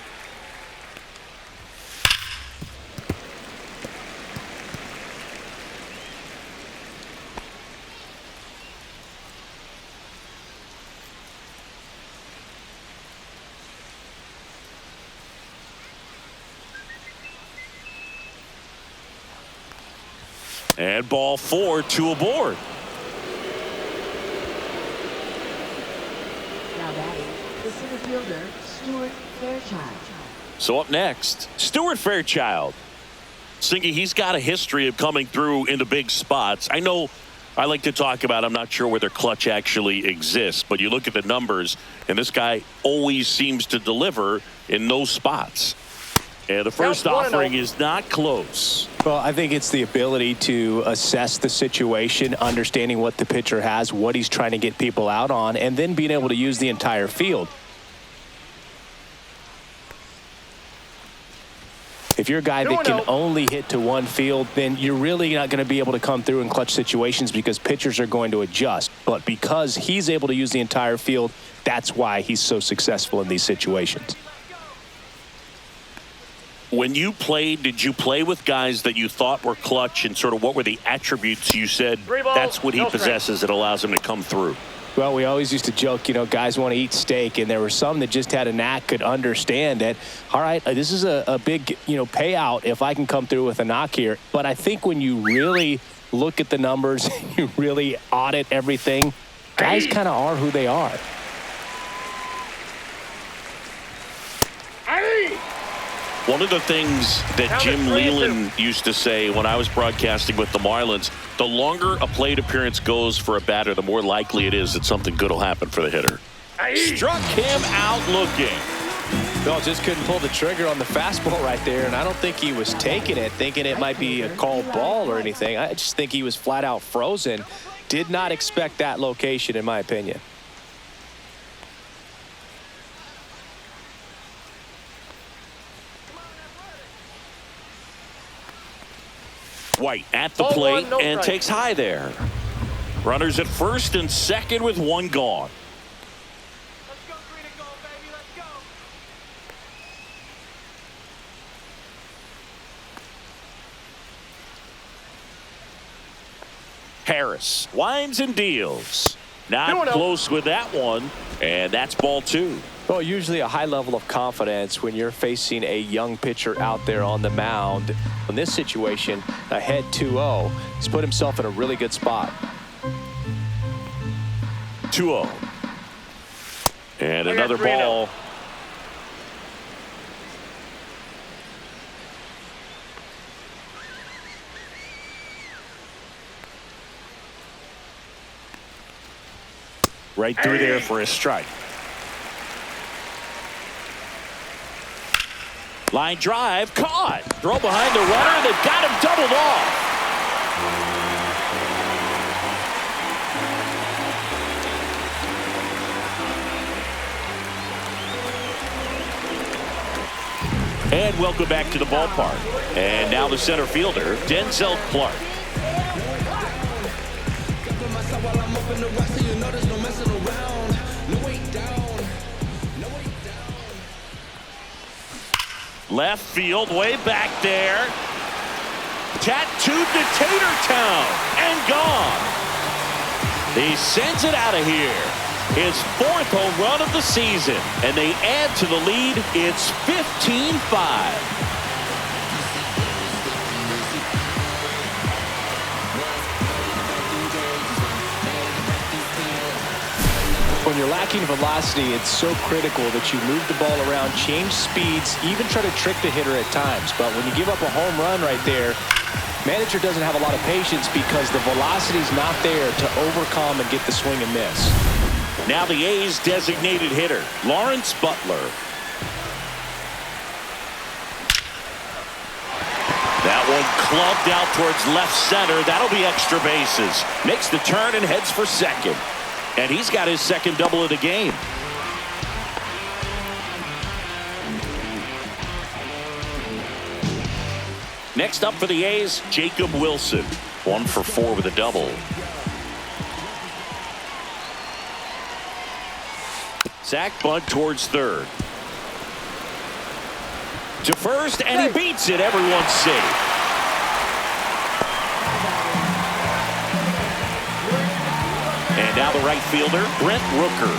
And ball 4, 2 aboard. Now batting, the center fielder, Stuart Fairchild. So up next, Stuart Fairchild. Singy, he's got a history of coming through into big spots. I know I like to talk about, I'm not sure whether clutch actually exists, but you look at the numbers, and this guy always seems to deliver in those spots. And the first offering is not close. Well, I think it's the ability to assess the situation, understanding what the pitcher has, what he's trying to get people out on, and then being able to use the entire field. If you're a guy that can only hit to one field, then you're really not going to be able to come through in clutch situations because pitchers are going to adjust. But because he's able to use the entire field, that's why he's so successful in these situations. When you played, did you play with guys that you thought were clutch, and sort of what were the attributes you said that's what he possesses that allows him to come through? Well, we always used to joke, you know, guys want to eat steak, and there were some that just had a knack, could understand that, all right, this is a big, payout if I can come through with a knock here. But I think when you really look at the numbers, you really audit everything, guys kind of are who they are. One of the things that Jim Leland used to say when I was broadcasting with the Marlins, the longer a plate appearance goes for a batter, the more likely it is that something good will happen for the hitter. Struck him out looking. Bill just couldn't pull the trigger on the fastball right there, and I don't think he was taking it, thinking it might be a called ball or anything. I just think he was flat out frozen. Did not expect that location, in my opinion. White at the plate and takes high there. Runners at first and second with one gone. Let's go green and gold, baby. Let's go. Harris winds and deals. Not close with that one, and that's ball 2. Well, usually a high level of confidence when you're facing a young pitcher out there on the mound. In this situation, ahead 2-0, he's put himself in a really good spot. 2-0. And another ball. Right through there for a strike. Line drive, caught. Throw behind the runner. They've got him doubled off. And welcome back to the ballpark. And now the center fielder, Denzel Clark. Left field, way back there. Tattooed to Tatertown and gone. He sends it out of here. His 4th home run of the season, and they add to the lead. It's 15-5. When you're lacking velocity, it's so critical that you move the ball around, change speeds, even try to trick the hitter at times. But when you give up a home run right there, manager doesn't have a lot of patience because the velocity's not there to overcome and get the swing and miss. Now the A's designated hitter, Lawrence Butler. That one clubbed out towards left center. That'll be extra bases. Makes the turn and heads for second. And he's got his second double of the game. Next up for the A's, Jacob Wilson. 1 for 4 with a double. Sack bunt towards third. To first, and he beats it. Everyone's safe. And now the right fielder, Brent Rooker.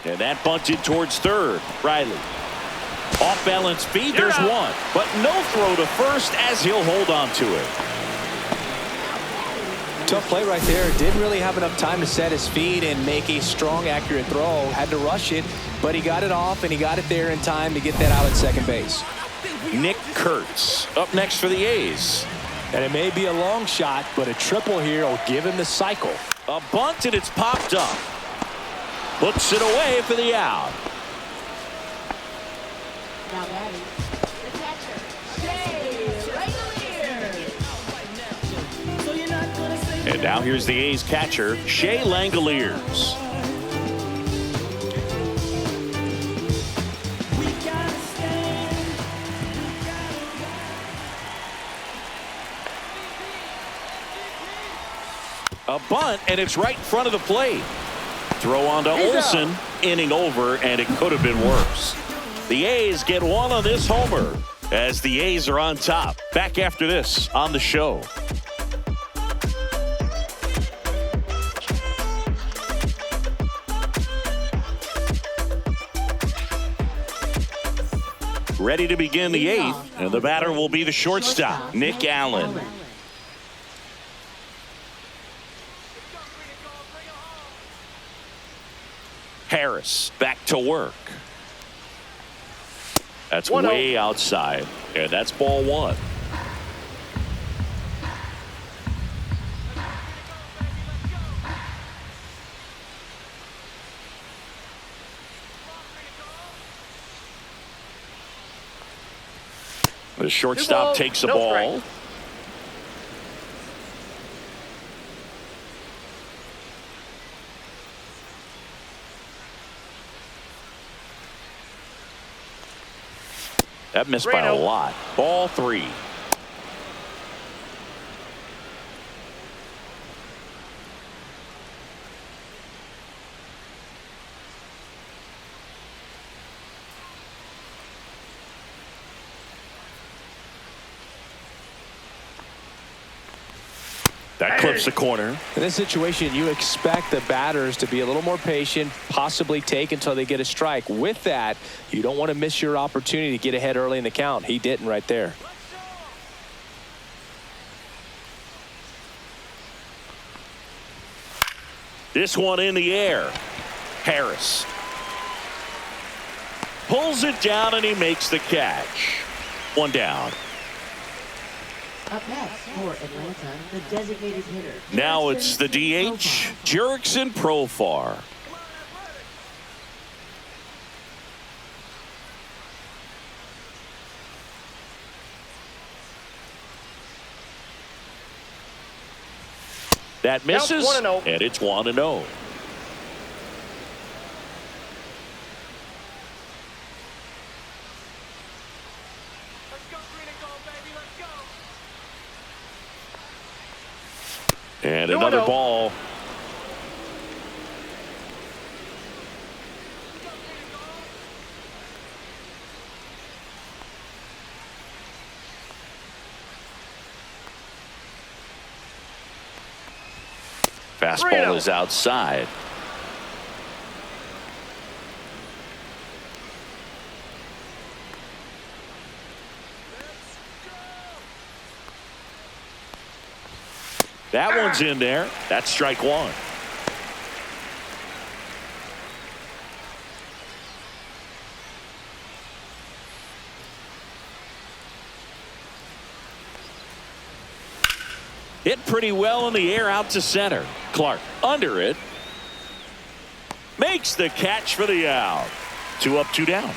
And that bunted towards third. Riley. Off balance feed, there's one. But no throw to first as he'll hold on to it. Tough play right there. Didn't really have enough time to set his feet and make a strong, accurate throw. Had to rush it, but he got it off and he got it there in time to get that out at second base. Nick Kurtz up next for the A's. And it may be a long shot, but a triple here will give him the cycle. A bunt, and it's popped up. Puts it away for the out. Now batting, the catcher, Shea Langoliers. And now here's the A's catcher, Shea Langoliers. A bunt, and it's right in front of the plate. Throw on to Olsen, inning over, and it could have been worse. The A's get one on this homer as the A's are on top. Back after this on the show. Ready to begin the 8th, and the batter will be the shortstop, Nick Allen. Harris back to work. That's way outside, and that's ball 1. The shortstop takes the ball. That missed by a lot. Ball 3. That clips the corner. In this situation, you expect the batters to be a little more patient, possibly take until they get a strike. With that, you don't want to miss your opportunity to get ahead early in the count. He didn't right there. This one in the air. Harris pulls it down and he makes the catch. 1 down. Up next for Atlanta, the designated hitter. Now it's the DH, Jurickson Profar. That misses, and it's 1-0. And another ball. Fastball is outside. That one's in there. That's strike 1. Hit pretty well in the air out to center. Clark under it. Makes the catch for the out. 2 up, 2 down.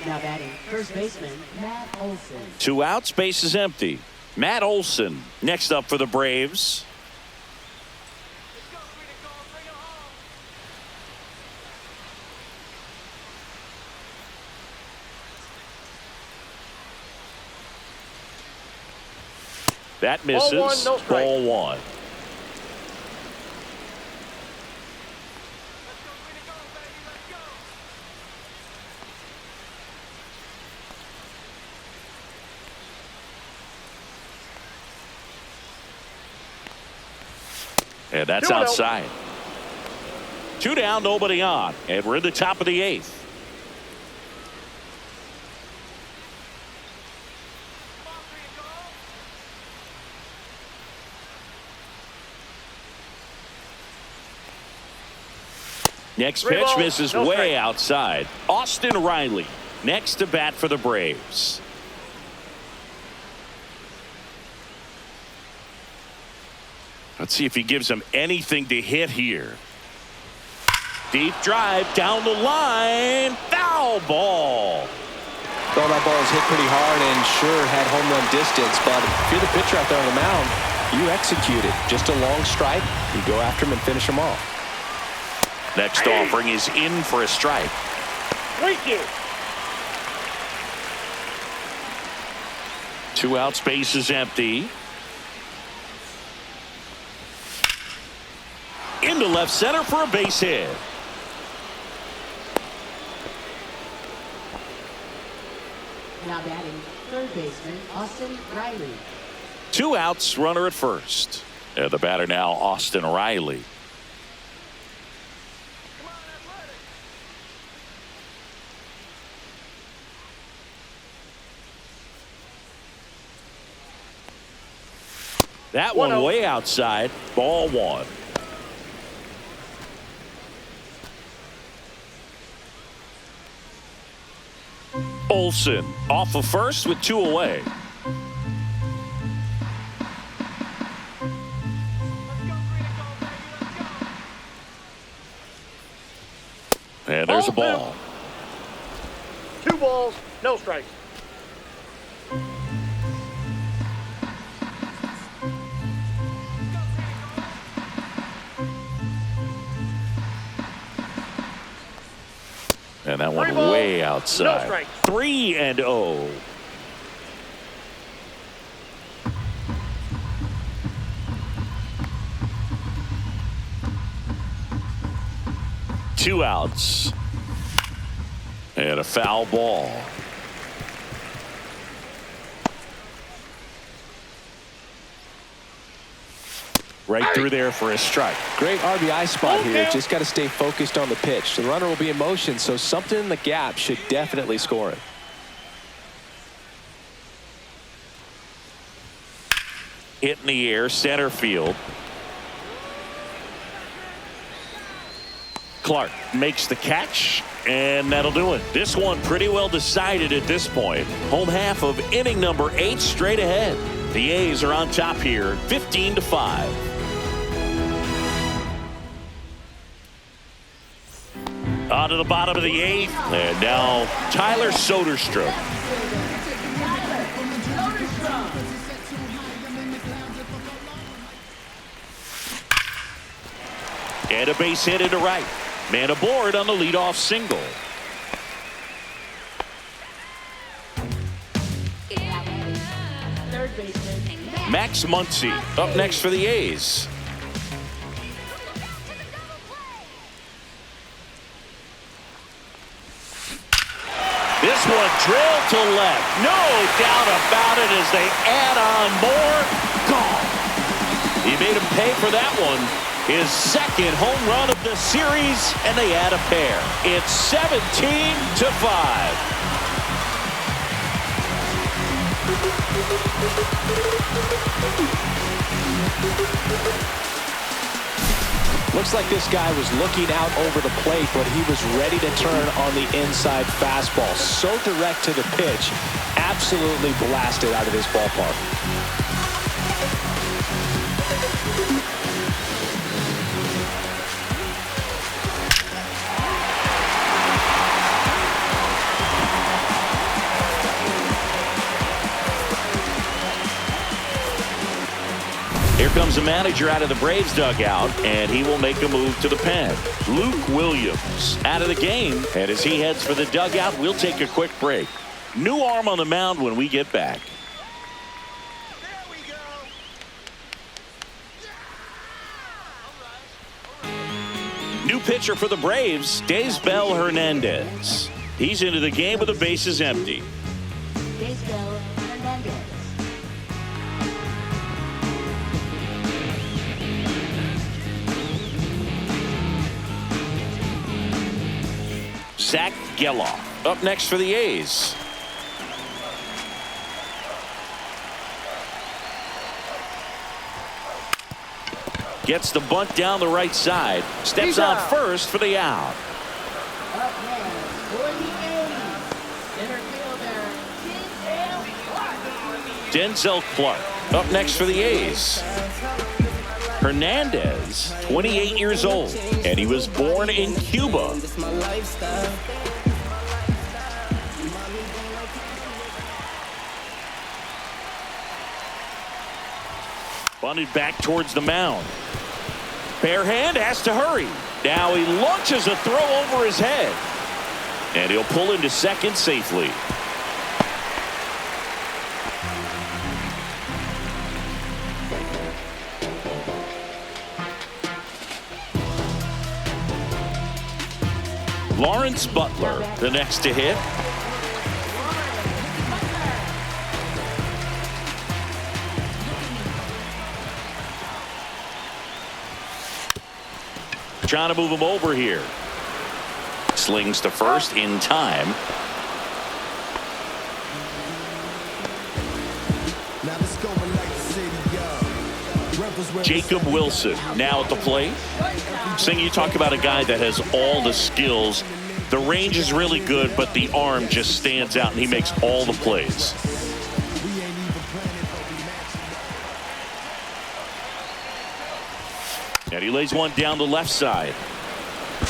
Now batting first baseman Matt Olson. 2 outs, base is empty. Matt Olson next up for the Braves. That misses. Ball 1. And that's outside. 2 down, nobody on. And we're in the top of the 8th. Next pitch misses way outside. Austin Riley next to bat for the Braves. Let's see if he gives them anything to hit here. Deep drive down the line. Foul ball. Thought that ball was hit pretty hard and sure had home run distance, but if you're the pitcher out there on the mound, you execute it. Just a long strike. You go after him and finish him off. Next offering is in for a strike. Thank you. 2 outs, base is empty. Into left center for a base hit. Now batting third baseman Austin Riley. 2 outs, runner at first. And the batter now, Austin Riley. That one way outside. Ball 1. Olson off of first with 2 away. And there's a ball. 2 balls, no strikes. And that one balls, way no outside. strikes. 3-0. Two outs. And a foul ball. Right through there for a strike. Great RBI spot here. Just got to stay focused on the pitch. The runner will be in motion, so something in the gap should definitely score it. Hit in the air, center field. Clark makes the catch, and that'll do it. This one pretty well decided at this point. Home half of inning number 8 straight ahead. The A's are on top here, 15-5. On to the bottom of the 8th, and now Tyler Soderstrom. And a base hit into right. Man aboard on the leadoff single. Third baseman, Max Muncy up next for the A's. This one drilled to left. No doubt about it as they add on more. Gone. He made him pay for that one. His second home run of the series, and they add a pair. It's 17-5. Looks like this guy was looking out over the plate, but he was ready to turn on the inside fastball. So direct to the pitch, absolutely blasted out of this ballpark. Here comes the manager out of the Braves dugout, and he will make a move to the pen. Luke Williams out of the game, and as he heads for the dugout, we'll take a quick break. New arm on the mound when we get back. There we go. New pitcher for the Braves, Daysbel Hernandez. He's into the game with the bases empty. Daysbel Hernandez. Zach Geloff up next for the A's. Gets the bunt down the right side. Steps on first for the out. Up next for the A's, center fielder, Denzel Clark up next for the A's. Hernandez, 28 years old, and he was born in Cuba. Bunted back towards the mound. Bare hand has to hurry. Now he launches a throw over his head, and he'll pull into second safely. Lawrence Butler, the next to hit. Trying to move him over here. Slings to first in time. Jacob Wilson now at the plate. Sing, you talk about a guy that has all the skills. The range is really good, but the arm just stands out, and he makes all the plays. And he lays one down the left side.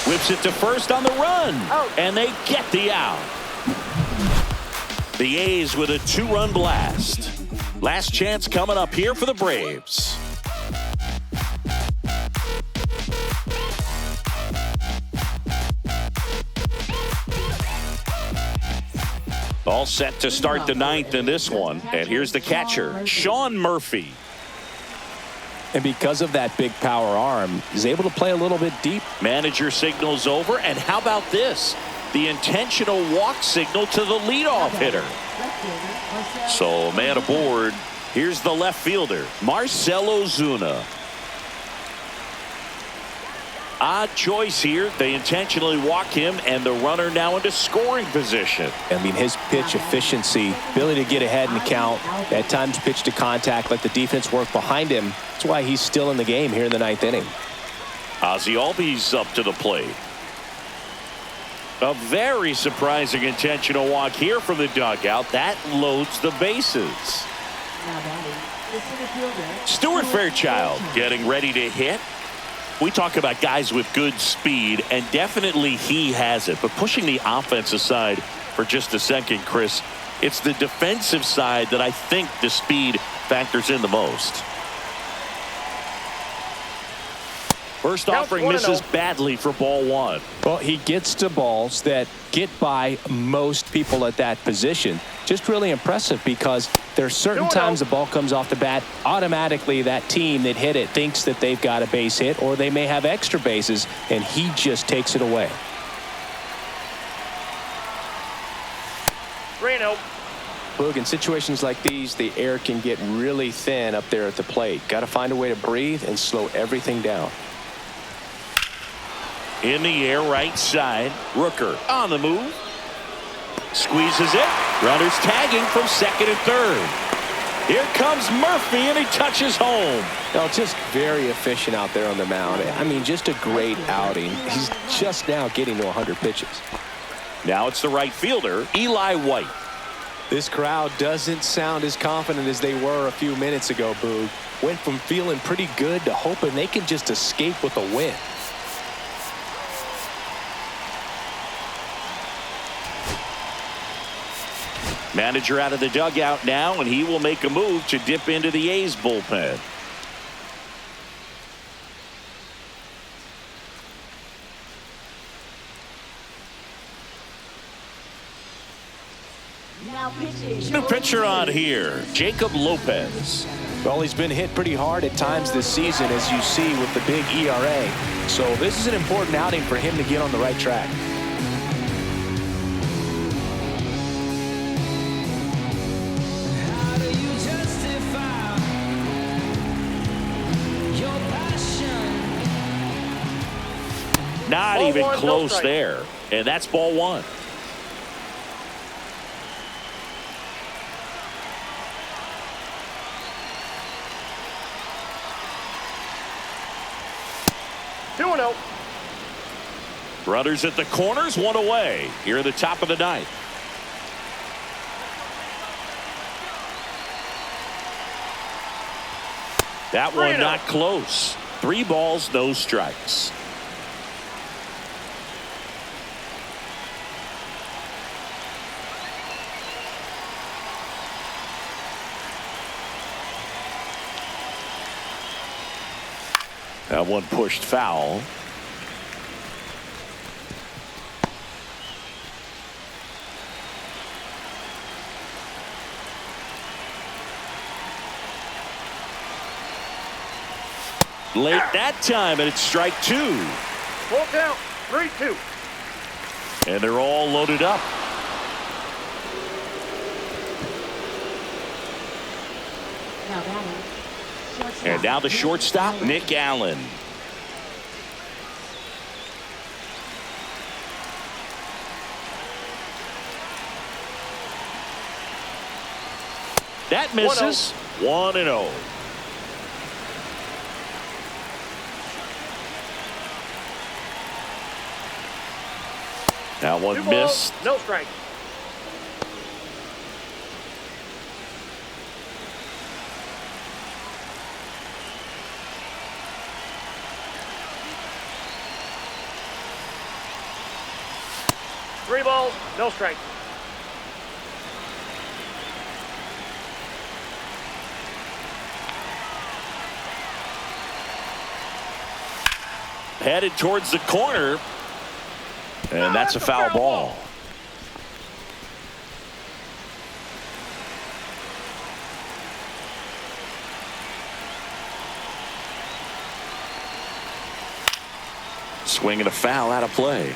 Whips it to first on the run. And they get the out. The A's with a 2-run blast. Last chance coming up here for the Braves. All set to start the ninth in this one. And here's the catcher, Sean Murphy. And because of that big power arm, he's able to play a little bit deep. Manager signals over. And how about this? The intentional walk signal to the leadoff hitter. So man aboard. Here's the left fielder, Marcell Ozuna. Odd choice here. They intentionally walk him, and the runner now into scoring position. I mean, his pitch efficiency, ability to get ahead in the count, at times pitch to contact, let the defense work behind him. That's why he's still in the game here in the ninth inning. Ozzie Albies up to the plate. A very surprising intentional walk here from the dugout. That loads the bases. Stuart Fairchild getting ready to hit. We talk about guys with good speed, and definitely he has it. But pushing the offense aside for just a second, Chris, it's the defensive side that I think the speed factors in the most. First offering misses badly for ball one. Well, he gets to balls that get by most people at that position. Just really impressive because there's certain times the ball comes off the bat, automatically that team that hit it thinks that they've got a base hit, or they may have extra bases, and he just takes it away. Boog, in situations like these, the air can get really thin up there at the plate. Got to find a way to breathe and slow everything down. In the air, right side. Rooker on the move. Squeezes it. Runners tagging from second and third. Here comes Murphy, and he touches home. No, just very efficient out there on the mound. I mean, just a great outing. He's just now getting to 100 pitches. Now it's the right fielder, Eli White. This crowd doesn't sound as confident as they were a few minutes ago, Boog. Went from feeling pretty good to hoping they can just escape with a win. Manager out of the dugout now, and he will make a move to dip into the A's bullpen. New pitcher on here, Jacob Lopez. Well, he's been hit pretty hard at times this season, as you see with the big ERA. So this is an important outing for him to get on the right track. Not even close there. And that's ball one. Runners at the corners, one away. Here at the top of the ninth. That one not close. 3 balls, no strikes. That one pushed foul. Late that time, and it's strike 2. Full count, 3-2. And they're all loaded up. And now the shortstop, Nick Allen. That misses. 1-0. That one 2 balls, missed. no strike. Three balls, no strike. Headed towards the corner. And that's a foul ball. swing and a foul out of play.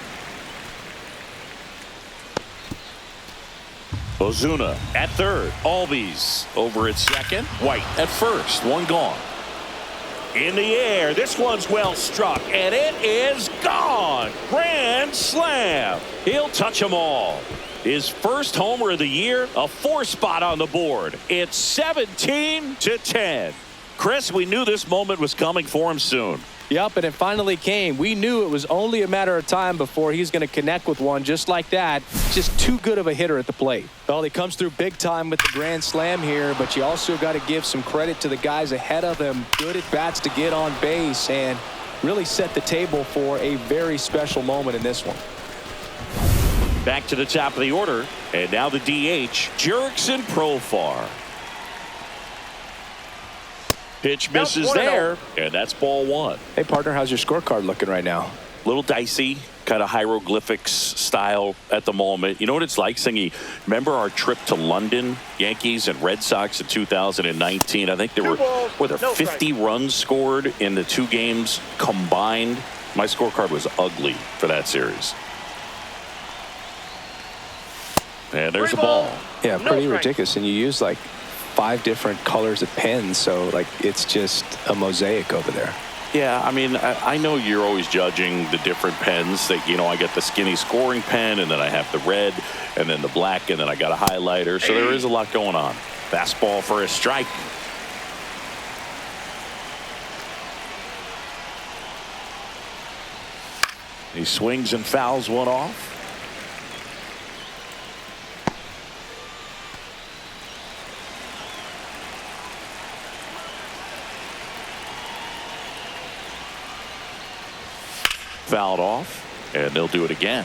Ozuna at third. Albies over at second. White at first. One gone. In the air. This one's well struck. And it is gone. Grand slam. He'll touch them all. His first homer of the year. A 4-spot on the board. It's 17-10. Chris, we knew this moment was coming for him soon. Yep, and it finally came. We knew it was only a matter of time before he's going to connect with one just like that. Just too good of a hitter at the plate. Well, he comes through big time with the grand slam here, but you also got to give some credit to the guys ahead of him. Good at bats to get on base and really set the table for a very special moment in this one. Back to the top of the order, and now the DH, Jurickson Profar. Pitch misses there, and that's ball one. Hey, partner, how's your scorecard looking right now? A little dicey, kind of hieroglyphics style at the moment. You know what it's like, Singy? Remember our trip to London, Yankees and Red Sox in 2019? I think there were 50 runs scored in the 2 games combined. My scorecard was ugly for that series. And there's a ball. Yeah, pretty ridiculous. And you use like 5 different colors of pens, so like it's just a mosaic over there. Yeah, I mean, I know you're always judging the different pens. That, you know, I get the skinny scoring pen, and then I have the red, and then the black, and then I got a highlighter. So there is a lot going on. Fastball for a strike. He swings and fouls one off. Fouled off, and they'll do it again.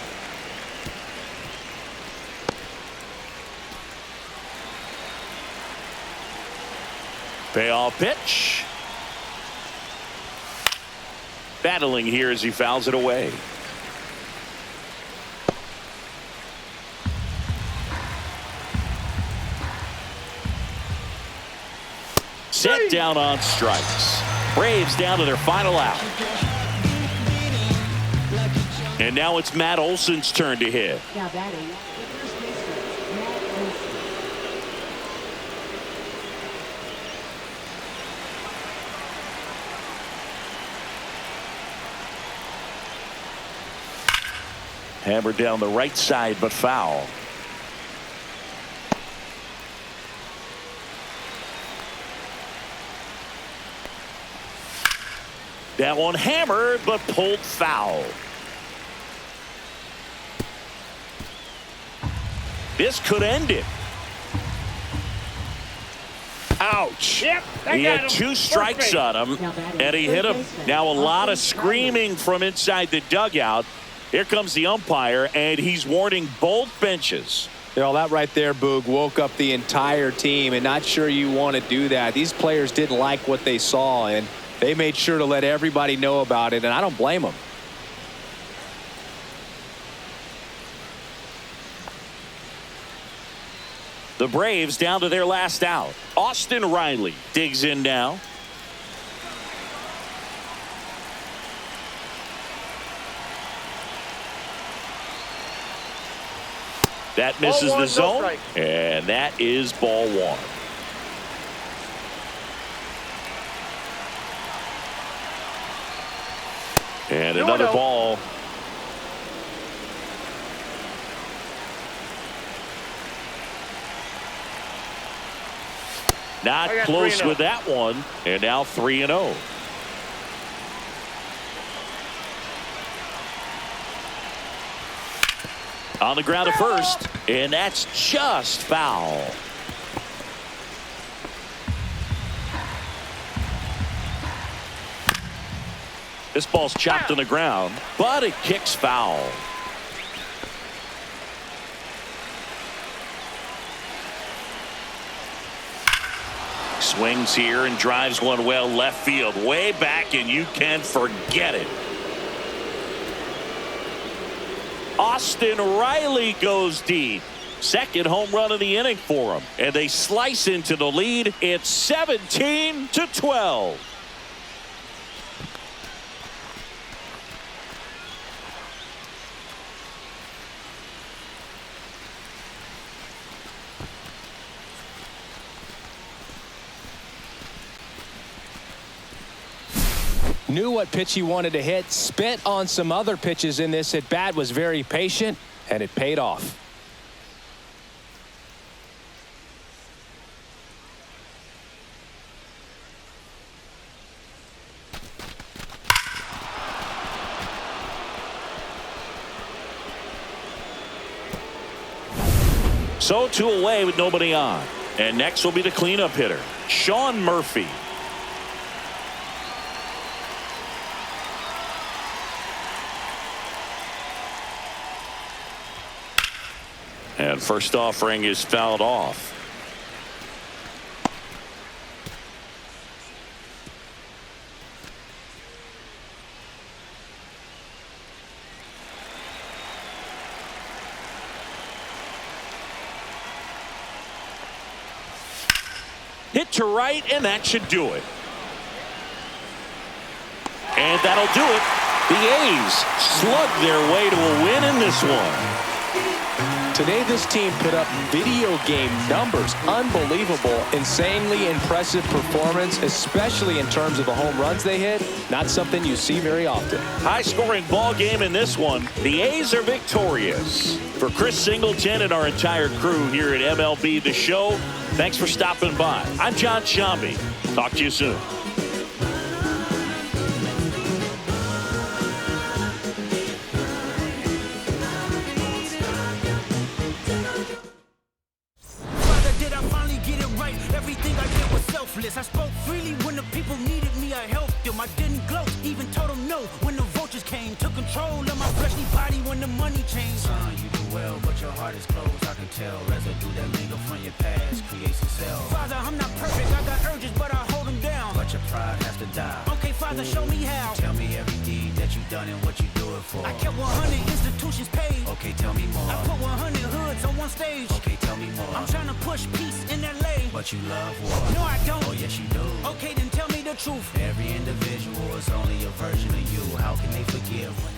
Payoff pitch. Battling here as he fouls it away. Set down on strikes. Braves down to their final out. And now it's Matt Olson's turn to hit. Now batting, the first baseman, Matt Olson. Hammered down the right side, but foul. That one hammered, but pulled foul. This could end it. Ouch. Yep, He had 2 strikes on him, and he hit him. Now a lot of screaming from inside the dugout. Here comes the umpire, and he's warning both benches. You know, that right there, Boog, woke up the entire team, and not sure you want to do that. These players didn't like what they saw, and they made sure to let everybody know about it, and I don't blame them. The Braves down to their last out. Austin Riley digs in now. That misses the zone, and that is ball one. And another ball. Not close with that one, and now 3-0. On the ground at first, and that's just foul. This ball's chopped on the ground, but it kicks foul. Swings here and drives one well left field, way back, and you can forget it. Austin Riley goes deep. Second home run of the inning for him, and they slice into the lead. It's 17-12. Knew what pitch he wanted to hit, spent on some other pitches in this at bat, was very patient, and it paid off. So 2 away with nobody on. And next will be the cleanup hitter, Sean Murphy. And first offering is fouled off. Hit to right, and that should do it. And that'll do it. The A's slug their way to a win in this one. Today, this team put up video game numbers. Unbelievable, insanely impressive performance, especially in terms of the home runs they hit. Not something you see very often. High-scoring ball game in this one. The A's are victorious. For Chris Singleton and our entire crew here at MLB The Show, thanks for stopping by. I'm John Shambi. Talk to you soon. I spoke freely when the people needed me. I helped them. I didn't gloat, even told them no when the vultures came. Took control of my fleshly body when the money changed. Son, you do well, but your heart is closed. I can tell. Residue that linger from your past creates a cell. Father, I'm not perfect. I got urges, but I hold them down. But your pride has to die. Okay, Father, show me how. Tell me every deed that you done and what you do it for. I kept 100 institutions paid. Okay, tell me more. I put 100 hoods on one stage. Okay, tell me more. I'm trying to push peace in LA. But you love war. No, I don't. Oh, yes, you do. Okay, then tell me the truth. Every individual is only a version of you. How can they forgive when